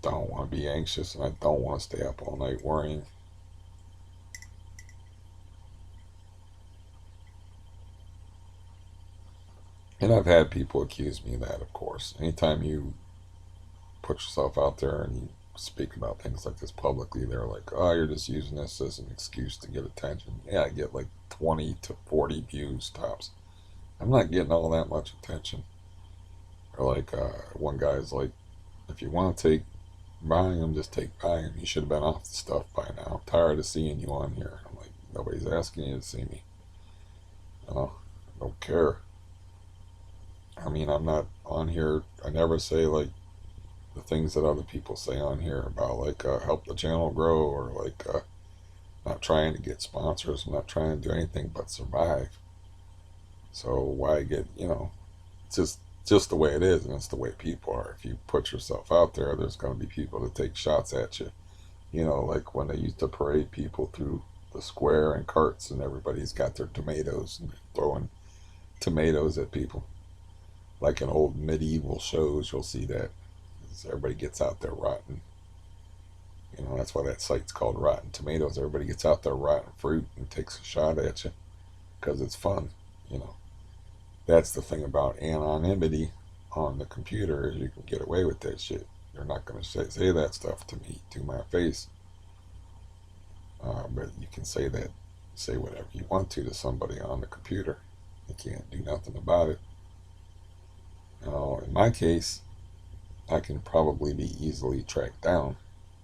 don't want to be anxious and I don't want to stay up all night worrying. And I've had people accuse me of that, of course. Anytime you put yourself out there and you speak about things like this publicly, they're like, oh, you're just using this as an excuse to get attention. Yeah, I get like 20 to 40 views tops. I'm not getting all that much attention. Or like, one guy's like, if you want to take Valium, just take Valium. You should have been off the stuff by now. I'm tired of seeing you on here. I'm like, nobody's asking you to see me. I don't care. I mean, I'm not on here. I never say, like, the things that other people say on here about, like, help the channel grow, or like, not trying to get sponsors. I'm not trying to do anything but survive. So why get, it's just just the way it is, and it's the way people are. If you put yourself out there, there's going to be people that take shots at you. You know, like when they used to parade people through the square in carts, and everybody's got their tomatoes and throwing tomatoes at people. Like in old medieval shows, you'll see that. Everybody gets out there rotten. You know, that's why that site's called Rotten Tomatoes. Everybody gets out there rotten fruit and takes a shot at you because it's fun. You know, that's the thing about anonymity on the computer is you can get away with that shit. You're not going to say that stuff to me to my face, but you can say whatever you want to somebody on the computer. You can't do nothing about it. Now, in my case, I can probably be easily tracked down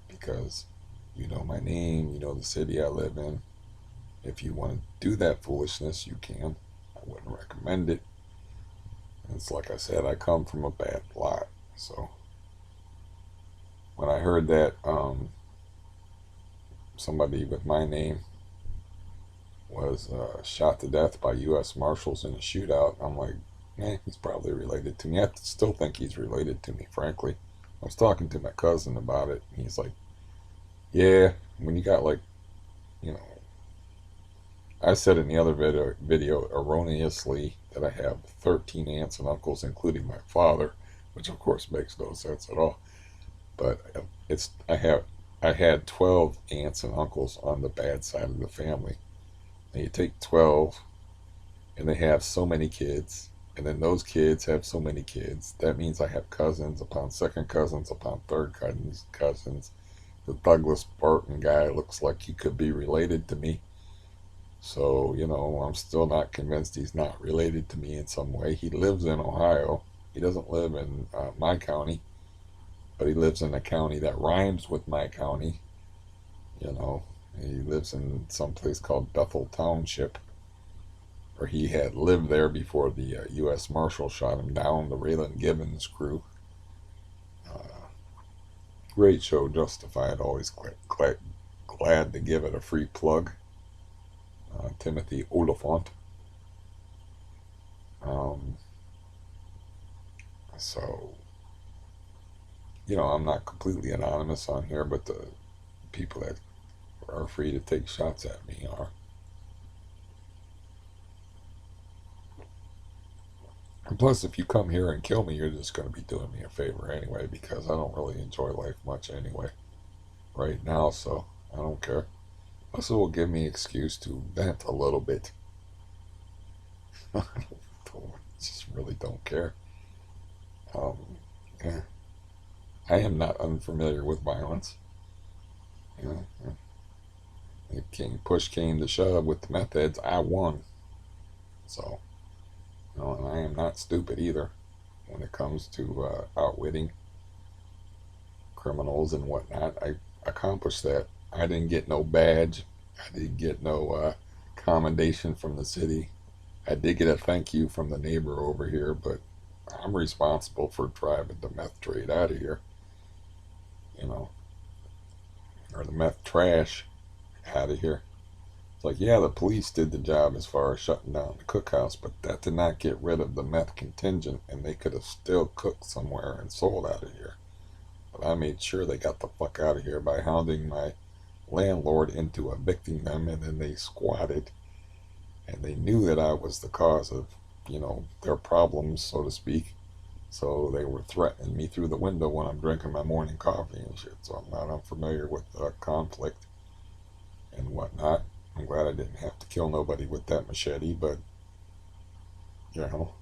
because you know my name, you know the city I live in. If you want to do that foolishness, you can. I wouldn't recommend it. It's like I said, I come from a bad lot. So when I heard that somebody with my name was shot to death by U.S. Marshals in a shootout, I'm like, he's probably related to me. I still think he's related to me, frankly. I was talking to my cousin about it, and he's like, yeah, when you got like, you know, I said in the other video erroneously that I have 13 aunts and uncles, including my father, which of course makes no sense at all. But I had 12 aunts and uncles on the bad side of the family. And you take 12, and they have so many kids, and then those kids have so many kids. That means I have cousins upon second cousins upon third cousins. The Douglas Barton guy looks like he could be related to me. So, you know, I'm still not convinced he's not related to me in some way. He lives in Ohio. He doesn't live in my county, but he lives in a county that rhymes with my county. You know, he lives in some place called Bethel Township, where he had lived there before the U.S. Marshal shot him down, the Raylan Givens crew. Uh, Great show, Justified. Always glad to give it a free plug. Timothy Oliphant. Um, so, you know, I'm not completely anonymous on here, but the people that are free to take shots at me are. And plus, if you come here and kill me, you're just going to be doing me a favor anyway, because I don't really enjoy life much anyway right now, so I don't care. Plus, it will give me an excuse to vent a little bit. I just really don't care. Um, yeah. I am not unfamiliar with violence. You know, push came to shove with the meth heads, I won. So, you know, and I am not stupid either when it comes to outwitting criminals and whatnot. I accomplished that. I didn't get no badge. I didn't get no commendation from the city. I did get a thank you from the neighbor over here, but I'm responsible for driving the meth trade out of here, you know, or the meth trash out of here. It's like, yeah, the police did the job as far as shutting down the cookhouse, but that did not get rid of the meth contingent, and they could have still cooked somewhere and sold out of here. But I made sure they got the fuck out of here by hounding my landlord into evicting them, and then they squatted, and they knew that I was the cause of, you know, their problems, so to speak. So they were threatening me through the window when I'm drinking my morning coffee and shit. So I'm not unfamiliar with conflict and whatnot. I'm glad I didn't have to kill nobody with that machete, but you know,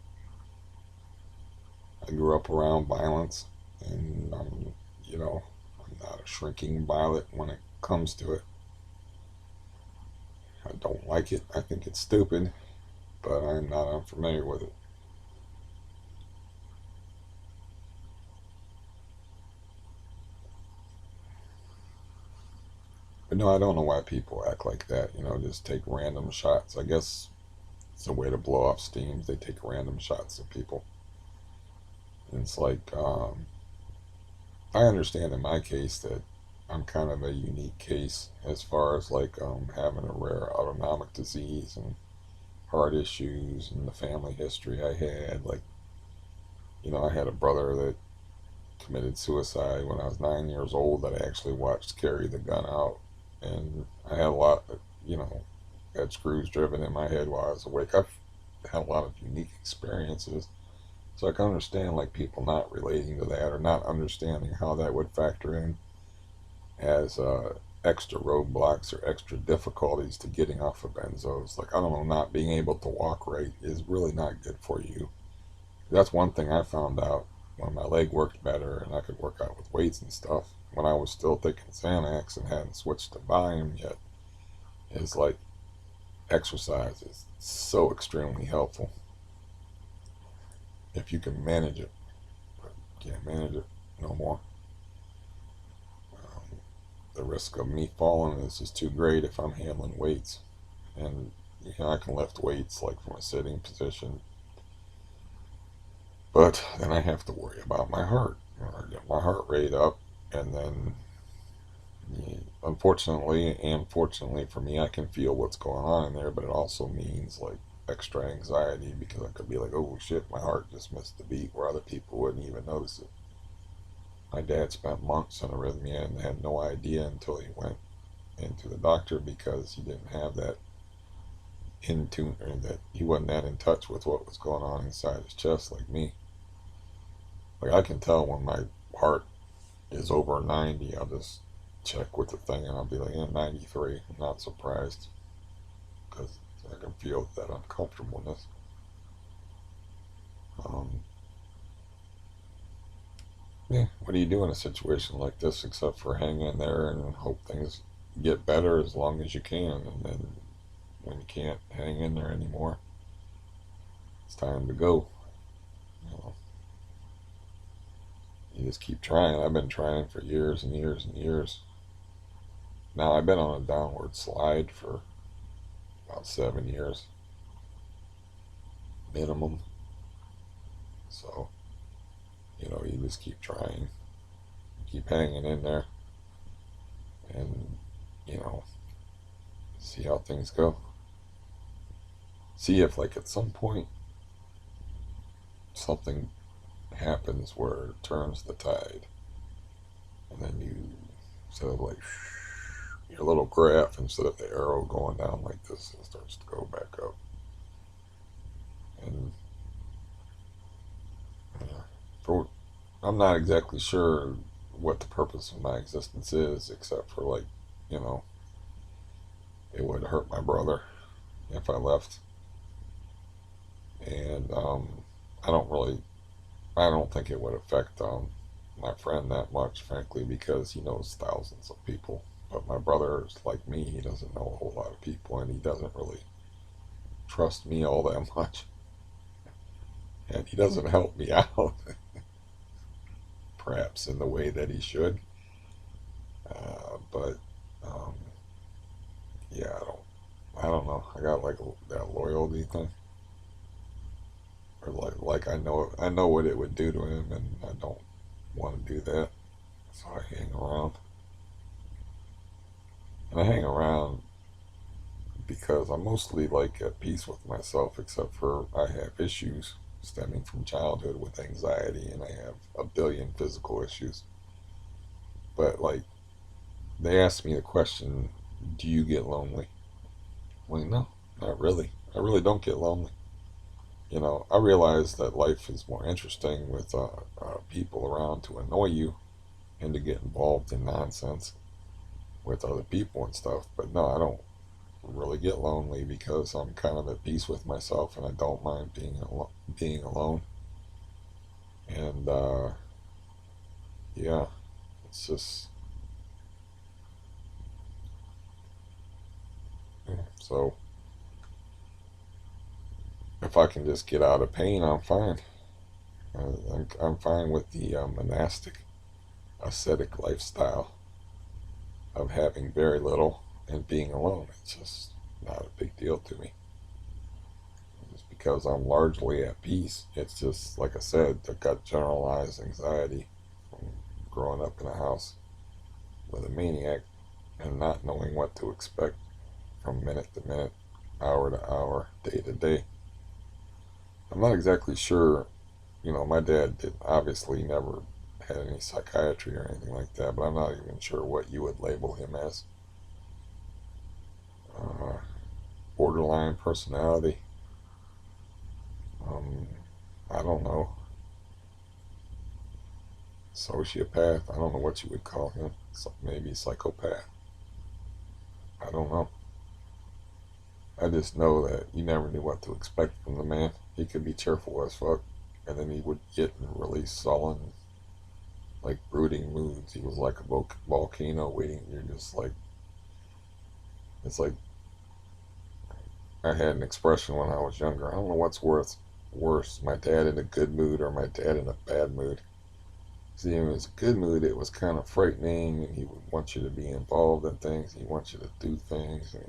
I grew up around violence, and you know, I'm not a shrinking violet when it comes to it. I don't like it. I think it's stupid, but I'm not unfamiliar with it. But no, I don't know why people act like that. You know, just take random shots. I guess it's a way to blow off steam. They take random shots at people. And it's like, I understand in my case that I'm kind of a unique case as far as like having a rare autonomic disease and heart issues and the family history I had. Like, I had a brother that committed suicide when I was 9 years old that I actually watched carry the gun out. And I had a lot, you know, had screws driven in my head while I was awake. I've had a lot of unique experiences. So I can understand like people not relating to that or not understanding how that would factor in as extra roadblocks or extra difficulties to getting off of benzos. Like, I don't know, not being able to walk right is really not good for you. That's one thing I found out when my leg worked better and I could work out with weights and stuff. When I was still taking Xanax and hadn't switched to Valium yet, is like exercise is so extremely helpful if you can manage it. But can't manage it no more. Um, the risk of me falling is just too great if I'm handling weights. And I can lift weights like from a sitting position, but then I have to worry about my heart. I get my heart rate up, and then unfortunately and fortunately for me, I can feel what's going on in there, but it also means like extra anxiety because I could be like, oh shit, my heart just missed the beat where other people wouldn't even notice it. My dad spent months in arrhythmia and had no idea until he went into the doctor because he didn't have that in tune, or that he wasn't that in touch with what was going on inside his chest like me. Like, I can tell when my heart is over 90. I'll just check with the thing and I'll be like, yeah, 93. I'm not surprised because I can feel that uncomfortableness. Um, yeah, what do you do in a situation like this except for hang in there and hope things get better as long as you can? And then when you can't hang in there anymore, it's time to go. You know, you just keep trying. I've been trying for years and years and years. Now I've been on a downward slide for about 7 years minimum. So, you just keep trying, keep hanging in there, and, you know, see how things go. See if, like, at some point something happens where it turns the tide, and then you, instead of like your little graph, instead of the arrow going down like this, it starts to go back up. And for I'm not exactly sure what the purpose of my existence is, except for like, you know, it would hurt my brother if I left, and I don't really, I don't think it would affect my friend that much, frankly, because he knows thousands of people. But my brother is like me; he doesn't know a whole lot of people, and he doesn't really trust me all that much, and he doesn't help me out, perhaps in the way that he should. But um, yeah, I don't know. I got like that loyalty thing, or like I know what it would do to him, and I don't want to do that, so I hang around. And I hang around because I'm mostly like at peace with myself, except for I have issues stemming from childhood with anxiety, and I have a billion physical issues. But like, they asked me the question, do you get lonely? I'm like, no, not really. I really don't get lonely. I realize that life is more interesting with people around to annoy you and to get involved in nonsense with other people and stuff. But no, I don't really get lonely because I'm kind of at peace with myself and I don't mind being alone. And yeah, it's just so if I can just get out of pain, I'm fine. I'm fine with the monastic ascetic lifestyle of having very little and being alone. It's just not a big deal to me. Just because I'm largely at peace. It's just, like I said, I've got generalized anxiety from growing up in a house with a maniac and not knowing what to expect from minute to minute, hour to hour, day to day. I'm not exactly sure My dad did obviously never had any psychiatry or anything like that, but I'm not even sure what you would label him as. Uh, Borderline personality. Um, I don't know. Sociopath. I don't know what you would call him. Maybe psychopath. I don't know. I just know that you never knew what to expect from the man. He could be cheerful as fuck, and then he would get in really sullen, like brooding moods. He was like a volcano waiting. You're just like, it's like I had an expression when I was younger. I don't know what's worse, my dad in a good mood or my dad in a bad mood. See, in his good mood, it was kind of frightening, and he would want you to be involved in things. He wants you to do things, and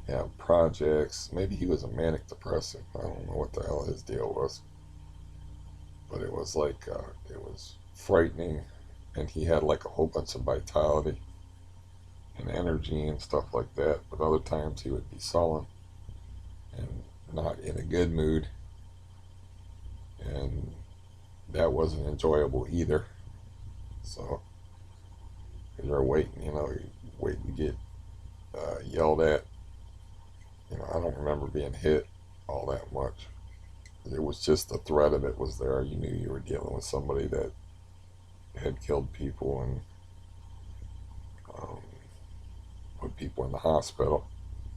he have projects. Maybe he was a manic depressive. I don't know what the hell his deal was, but it was like it was frightening, and he had like a whole bunch of vitality and energy and stuff like that. But other times he would be sullen and not in a good mood, and that wasn't enjoyable either. So you're waiting, you're waiting to get yelled at. I don't remember being hit all that much. It was just the threat of it was there. You knew you were dealing with somebody that had killed people and um, put people in the hospital.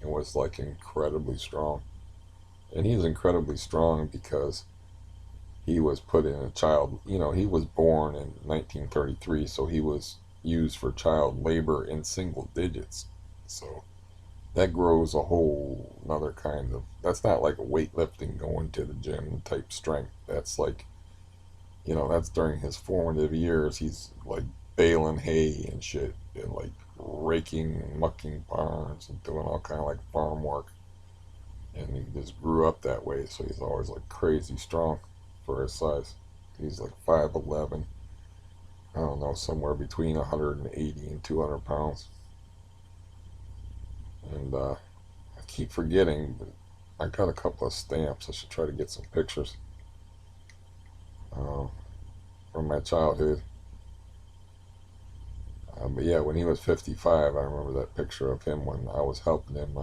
It was like incredibly strong. And he's incredibly strong because he was put in a child, he was born in 1933, so he was used for child labor in single digits. So that grows a whole another kind of, that's not like a weightlifting going to the gym type strength. That's like, that's during his formative years. He's like baling hay and shit and like raking and mucking barns and doing all kind of like farm work. And he just grew up that way, so he's always like crazy strong for his size. He's like 5'11". I don't know, somewhere between 180 and 200 pounds. And I keep forgetting, but I got a couple of stamps. I should try to get some pictures uh, from my childhood. But yeah, when he was 55, I remember that picture of him when I was helping him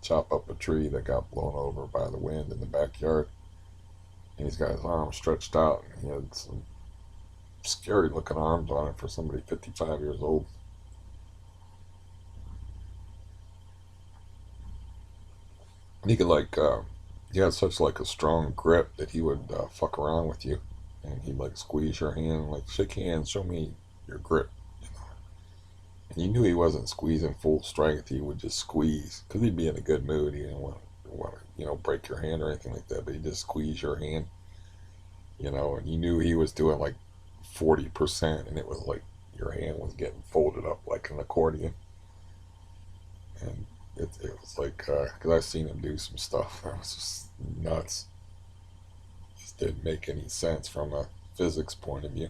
chop up a tree that got blown over by the wind in the backyard. And he's got his arms stretched out, and he had some scary looking arms on him for somebody 55 years old. And he could like, he had such like a strong grip that he would fuck around with you, and he'd like squeeze your hand, like shake hands, show me your grip. And you knew he wasn't squeezing full strength. He would just squeeze because he'd be in a good mood. He didn't want to, break your hand or anything like that. But he'd just squeeze your hand, and you knew he was doing like 40%, and it was like your hand was getting folded up like an accordion. And it was like, because I've seen him do some stuff that was just nuts. Just didn't make any sense from a physics point of view.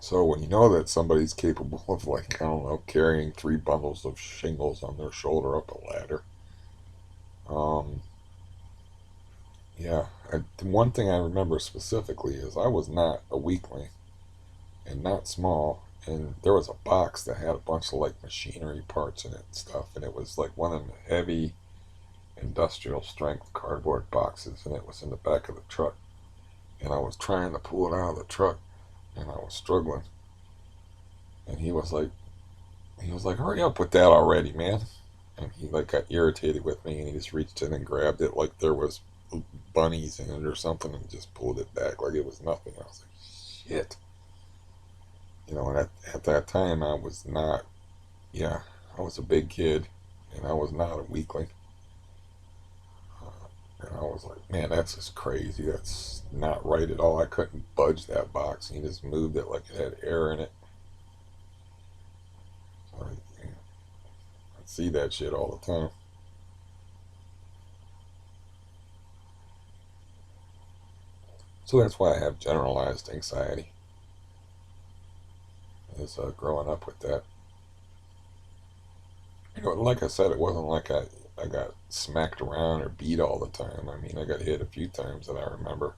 So when you know that somebody's capable of like, I don't know, carrying 3 bundles of shingles on their shoulder up a ladder, um, yeah. The one thing I remember specifically is I was not a weakling and not small, and there was a box that had a bunch of like machinery parts in it and stuff, and it was like one of the heavy industrial strength cardboard boxes, and it was in the back of the truck, and I was trying to pull it out of the truck, and I was struggling, and he was like, hurry up with that already, man. And he like got irritated with me, and he just reached in and grabbed it like there was bunnies in it or something, and just pulled it back like it was nothing. I was like, shit. And at that time I was not, yeah, I was a big kid, and I was not a weakling. And I was like, man, that's just crazy. That's not right at all. I couldn't budge that box. He just moved it like it had air in it. So I see that shit all the time. So that's why I have generalized anxiety. Is growing up with that. Like I said, it wasn't like I got smacked around or beat all the time. I mean, I got hit a few times that I remember.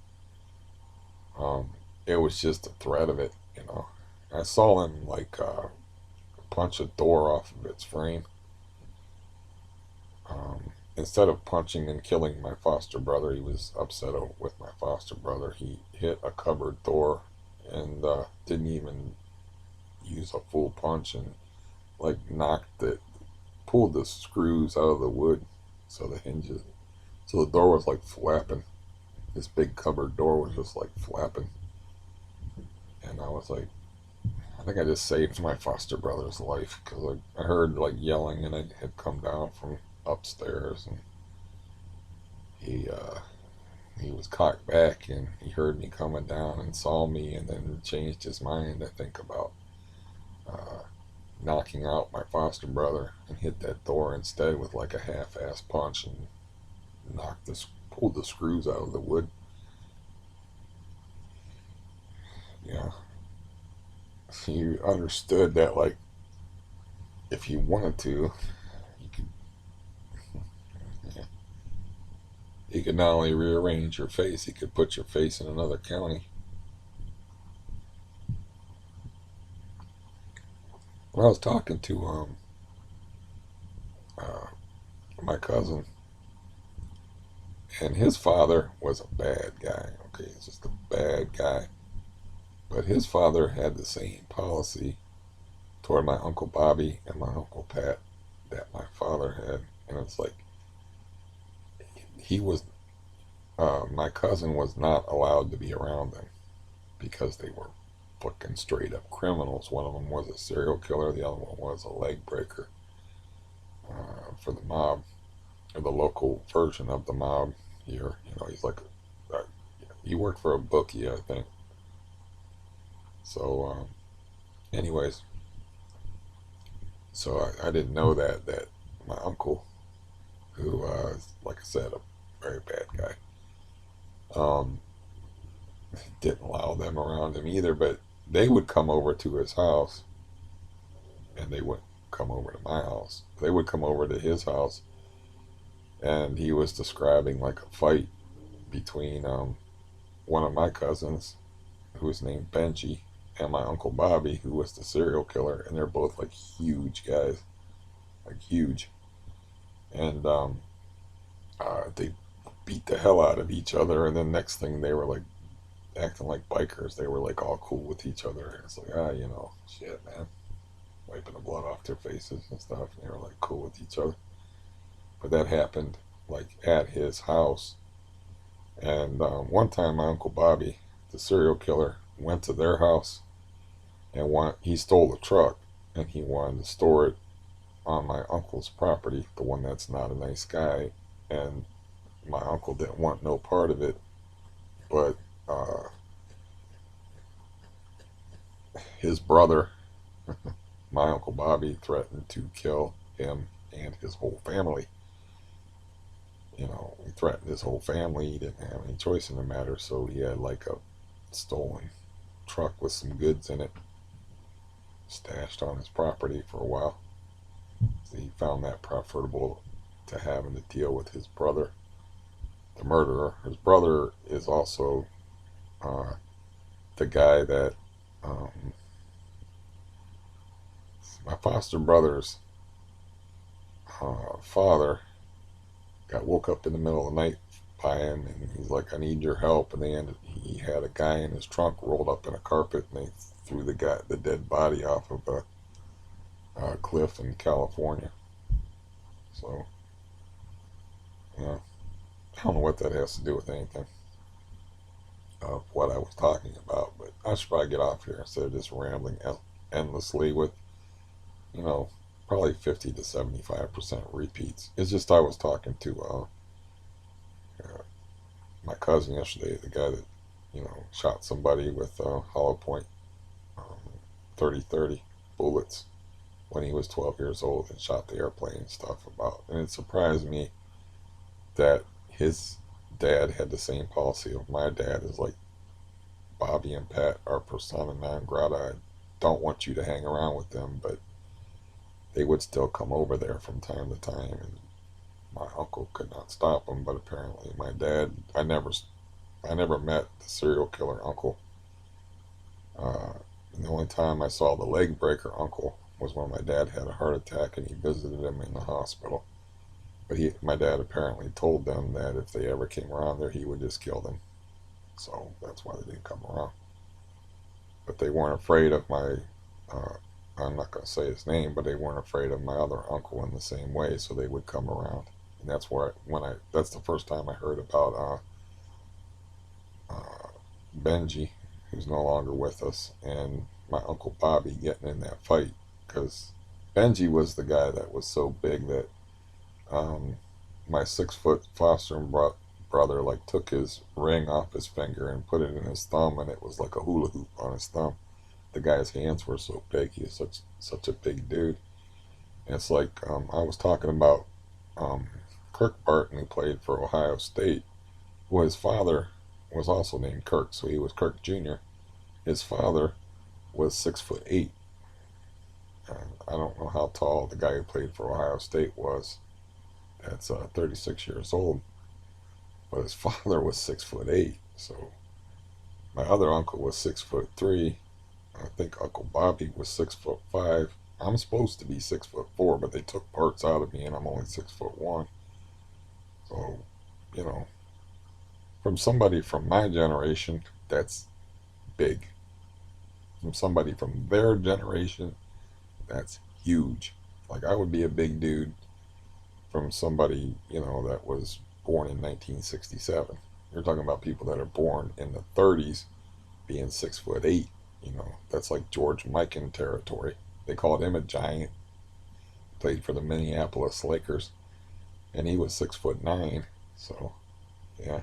Um, it was just the threat of it, you know. I saw him like punch a door off of its frame. Instead of punching and killing my foster brother, he was upset with my foster brother. He hit a cupboard door and didn't even use a full punch and like knocked it, pulled the screws out of the wood, so the hinges, so the door was like flapping. This big cupboard door was just like flapping, and I was like, I think I just saved my foster brother's life because I heard like yelling and I had come down from upstairs and he he was cocked back and he heard me coming down and saw me and then changed his mind, I think, about uh, knocking out my foster brother and hit that door instead with like a half-ass punch and pulled the screws out of the wood. Yeah, he understood that like if he wanted to, he could yeah, he could not only rearrange your face, he could put your face in another county. When I was talking to uh, my cousin, and his father was a bad guy. Okay, he's just a bad guy. But his father had the same policy toward my Uncle Bobby and my Uncle Pat that my father had. And it's like, he was, my cousin was not allowed to be around them because they were fucking straight up criminals. One of them was a serial killer, the other one was a leg breaker for the mob, or the local version of the mob here. You know, he's like, uh, he worked for a bookie, I think. So, anyways, so I didn't know that my uncle, who, like I said, a very bad guy, um, didn't allow them around him either. But they would come over to his house, and they wouldn't come over to my house. They would come over to his house, and he was describing like a fight between one of my cousins, who was named Benji, and my uncle Bobby, who was the serial killer, and they're both like huge guys, like huge, and they beat the hell out of each other, and then next thing they were like acting like bikers. They were like all cool with each other. It's like, you know, shit, man, wiping the blood off their faces and stuff. And they were like cool with each other. But that happened like at his house. And one time, my uncle Bobby, the serial killer, went to their house and he stole a truck and he wanted to store it on my uncle's property, the one that's not a nice guy. And my uncle didn't want no part of it, but uh, his brother, my uncle Bobby, threatened to kill him and his whole family. You know, he threatened his whole family. He didn't have any choice in the matter, so he had like a stolen truck with some goods in it stashed on his property for a while. So he found that preferable to having to deal with his brother, the murderer. His brother is also uh, the guy that um, my foster brother's father got woke up in the middle of the night by him, and he's like, "I need your help." And he had a guy in his trunk rolled up in a carpet, and they threw the dead body off of a cliff in California. So, you know, I don't know what that has to do with anything of what I was talking about, but I should probably get off here instead of just rambling endlessly with, you know, probably 50 to 75% repeats. It's just I was talking to uh, my cousin yesterday, the guy that, you know, shot somebody with hollow point um, 30-30 bullets when he was 12 years old and shot the airplane and stuff about. And it surprised me that his dad had the same policy of my dad. Is like, Bobby and Pat are persona non grata. I don't want you to hang around with them, but they would still come over there from time to time and my uncle could not stop him, but apparently my dad, I never met the serial killer uncle. Uh, and the only time I saw the leg breaker uncle was when my dad had a heart attack and he visited him in the hospital. But my dad apparently told them that if they ever came around there, he would just kill them. So that's why they didn't come around. But they weren't afraid of my, uh, I'm not going to say his name, but they weren't afraid of my other uncle in the same way, so they would come around. And that's that's the first time I heard about uh, Benji, who's no longer with us, and my uncle Bobby getting in that fight. Because Benji was the guy that was so big that um, my 6 foot brother like took his ring off his finger and put it in his thumb, and it was like a hula hoop on his thumb. The guy's hands were so big. He was such a big dude. And it's like I was talking about um, Kirk Barton, who played for Ohio State. Well, his father was also named Kirk, so he was Kirk Jr. His father was 6'8". I don't know how tall the guy who played for Ohio State was. That's 36 years old, but his father was 6'8". So my other uncle was 6'3". I think Uncle Bobby was 6'5". I'm supposed to be 6'4", but they took parts out of me, and I'm only 6'1". So, you know, from somebody from my generation, that's big. From somebody from their generation, that's huge. Like I would be a big dude from somebody, that was born in 1967. You're talking about people that are born in the 30s being 6'8". That's like George Mikan territory. They called him a giant. Played for the Minneapolis Lakers, and he was 6'9". So yeah,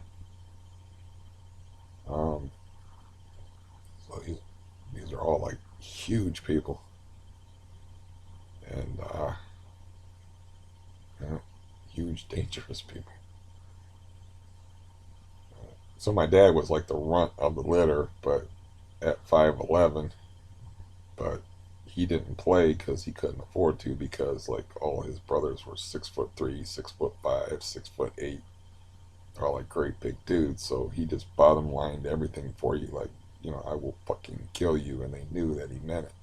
um, so these are all like huge people, and huge dangerous people. So my dad was like the runt of the litter, but at 5'11", but he didn't play because he couldn't afford to, because like all his brothers were 6'3", 6'5", 6'8". They're all like great big dudes. So he just bottom lined everything for you, like, I will fucking kill you, and they knew that he meant it.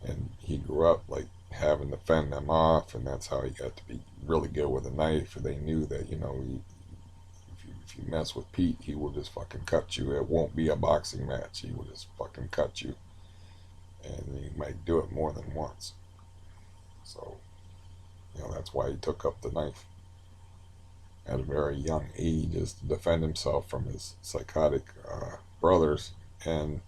And he grew up like having to fend them off, and that's how he got to be really good with a knife. And they knew that if you mess with Pete, he will just fucking cut you. It won't be a boxing match. He will just fucking cut you, and he might do it more than once. So that's why he took up the knife at a very young age, is to defend himself from his psychotic brothers. And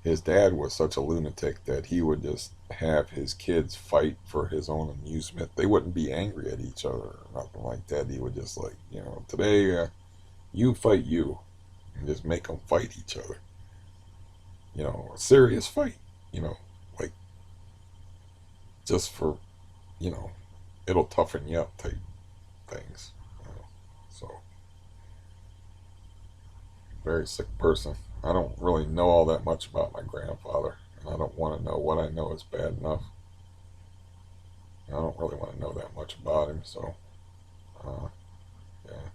his dad was such a lunatic that he would just have his kids fight for his own amusement. They wouldn't be angry at each other or nothing like that. He would just like, today you fight you, and just make them fight each other. A serious fight, like just for, you know, it'll toughen you up type things. So, very sick person. I don't really know all that much about my grandfather, and I don't want to know. What I know is bad enough. I don't really want to know that much about him. So, uh, yeah.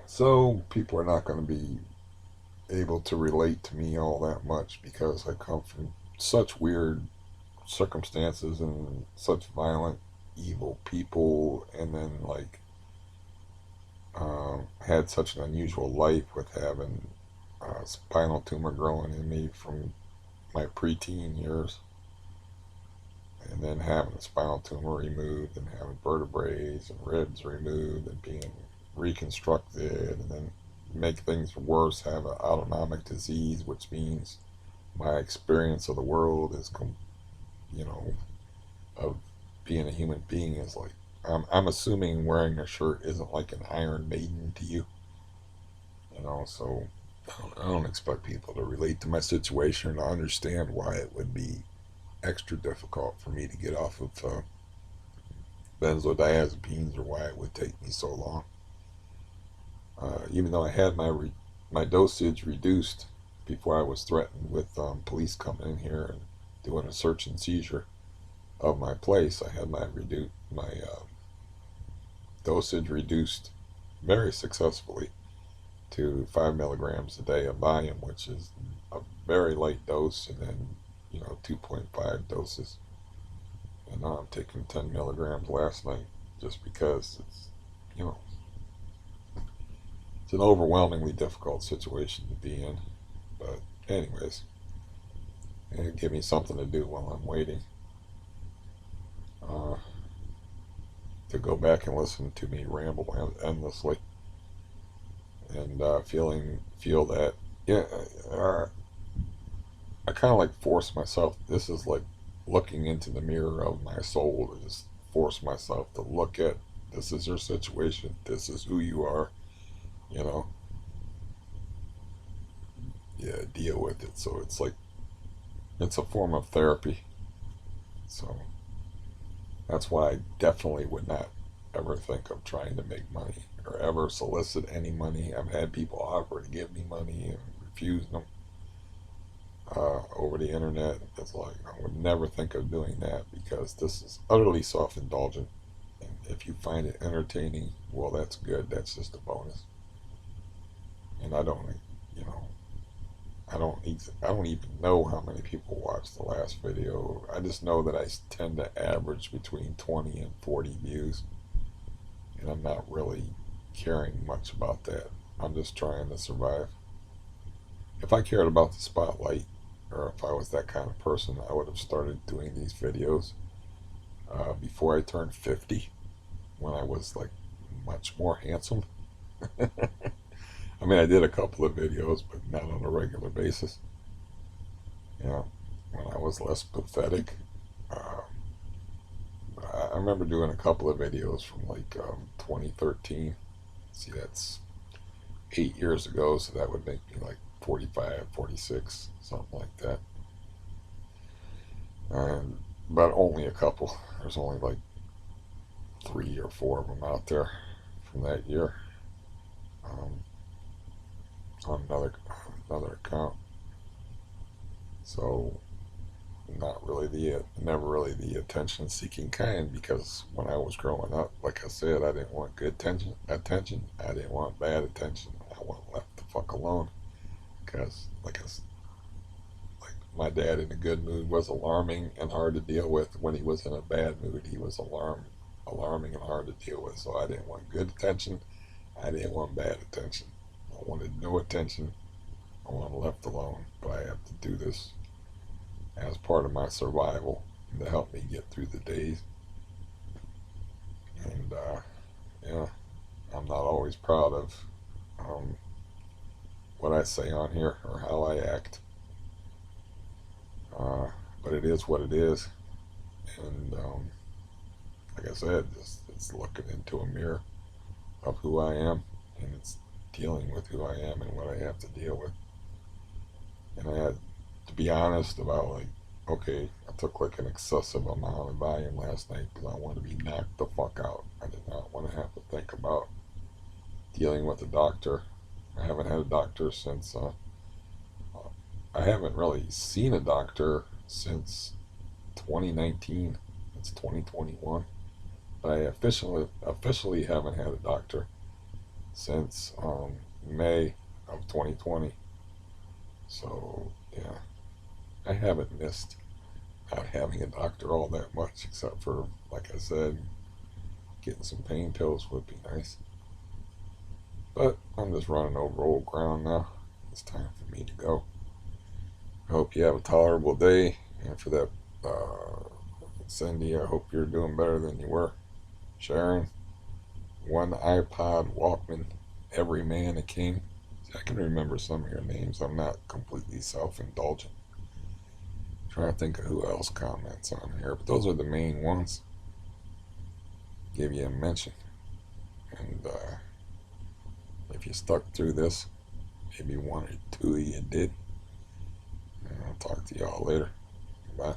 So people are not going to be able to relate to me all that much because I come from such weird circumstances and such violent, evil people, and then like had such an unusual life with having a spinal tumor growing in me from my preteen years, and then having a spinal tumor removed, and having vertebrae and ribs removed, and being reconstructed, and then make things worse, have an autonomic disease, which means my experience of the world is, you know, of being a human being is like, I'm assuming wearing a shirt isn't like an Iron Maiden to you, so I don't expect people to relate to my situation or understand why it would be extra difficult for me to get off of benzodiazepines, or why it would take me so long. Even though I had my dosage reduced before I was threatened with police coming in here doing a search and seizure of my place, I had my dosage reduced very successfully to 5 milligrams a day of Valium, which is a very light dose, and then 2.5 doses. And now I'm taking 10 milligrams last night just because you know it's an overwhelmingly difficult situation to be in. But anyways, it give me something to do while I'm waiting. Uh, to go back and listen to me ramble endlessly, and feel that, yeah. I kind of like force myself. This is like looking into the mirror of my soul, to just force myself to look at, this is your situation, this is who you are, you know, yeah, deal with it. So it's like, it's a form of therapy. So that's why I definitely would not ever think of trying to make money or ever solicit any money. I've had people offer to give me money and refused them over the internet. It's like, I would never think of doing that, because this is utterly self-indulgent. And if you find it entertaining, well, that's good. That's just a bonus. And I don't, you know, I don't even know how many people watched the last video. I just know that I tend to average between 20 and 40 views, and I'm not really caring much about that. I'm just trying to survive. If I cared about the spotlight, or if I was that kind of person, I would have started doing these videos before I turned 50, when I was like much more handsome. I mean, I did a couple of videos, but not on a regular basis. You know, when I was less pathetic. Uh, I remember doing a couple of videos from like 2013. See, that's 8 years ago, so that would make me like 45, 46, something like that. And but only a couple. There's only like 3 or 4 of them out there from that year, um, on another account. So not really never really the attention-seeking kind, because when I was growing up, like I said, I didn't want good attention. I didn't want bad attention. I want left the fuck alone, because like my dad in a good mood was alarming and hard to deal with. When he was in a bad mood, he was alarming and hard to deal with. So I didn't want good attention. I didn't want bad attention. I wanted no attention. I wanted left alone. But I have to do this as part of my survival, and to help me get through the days. And yeah, I'm not always proud of um, what I say on here or how I act, uh, but it is what it is. And like I said, it's looking into a mirror of who I am, and it's dealing with who I am and what I have to deal with. And I had to be honest about, like, okay, I took like an excessive amount of Valium last night because I wanted to be knocked the fuck out. I did not want to have to think about dealing with a doctor. I haven't had a doctor since I haven't really seen a doctor since 2019. It's 2021, but I officially haven't had a doctor since May of 2020. So yeah, I haven't missed not having a doctor all that much, except for, like I said, getting some pain pills would be nice. But I'm just running over old ground now. It's time for me to go. I hope you have a tolerable day. And for that, Cindy, I hope you're doing better than you were. Sharon, one iPod Walkman, every man a king. See, I can remember some of your names. I'm not completely self-indulgent. I'm trying to think of who else comments on here, but those are the main ones. Give you a mention. And if you stuck through this, maybe one or two of you did. And I'll talk to y'all later. Bye.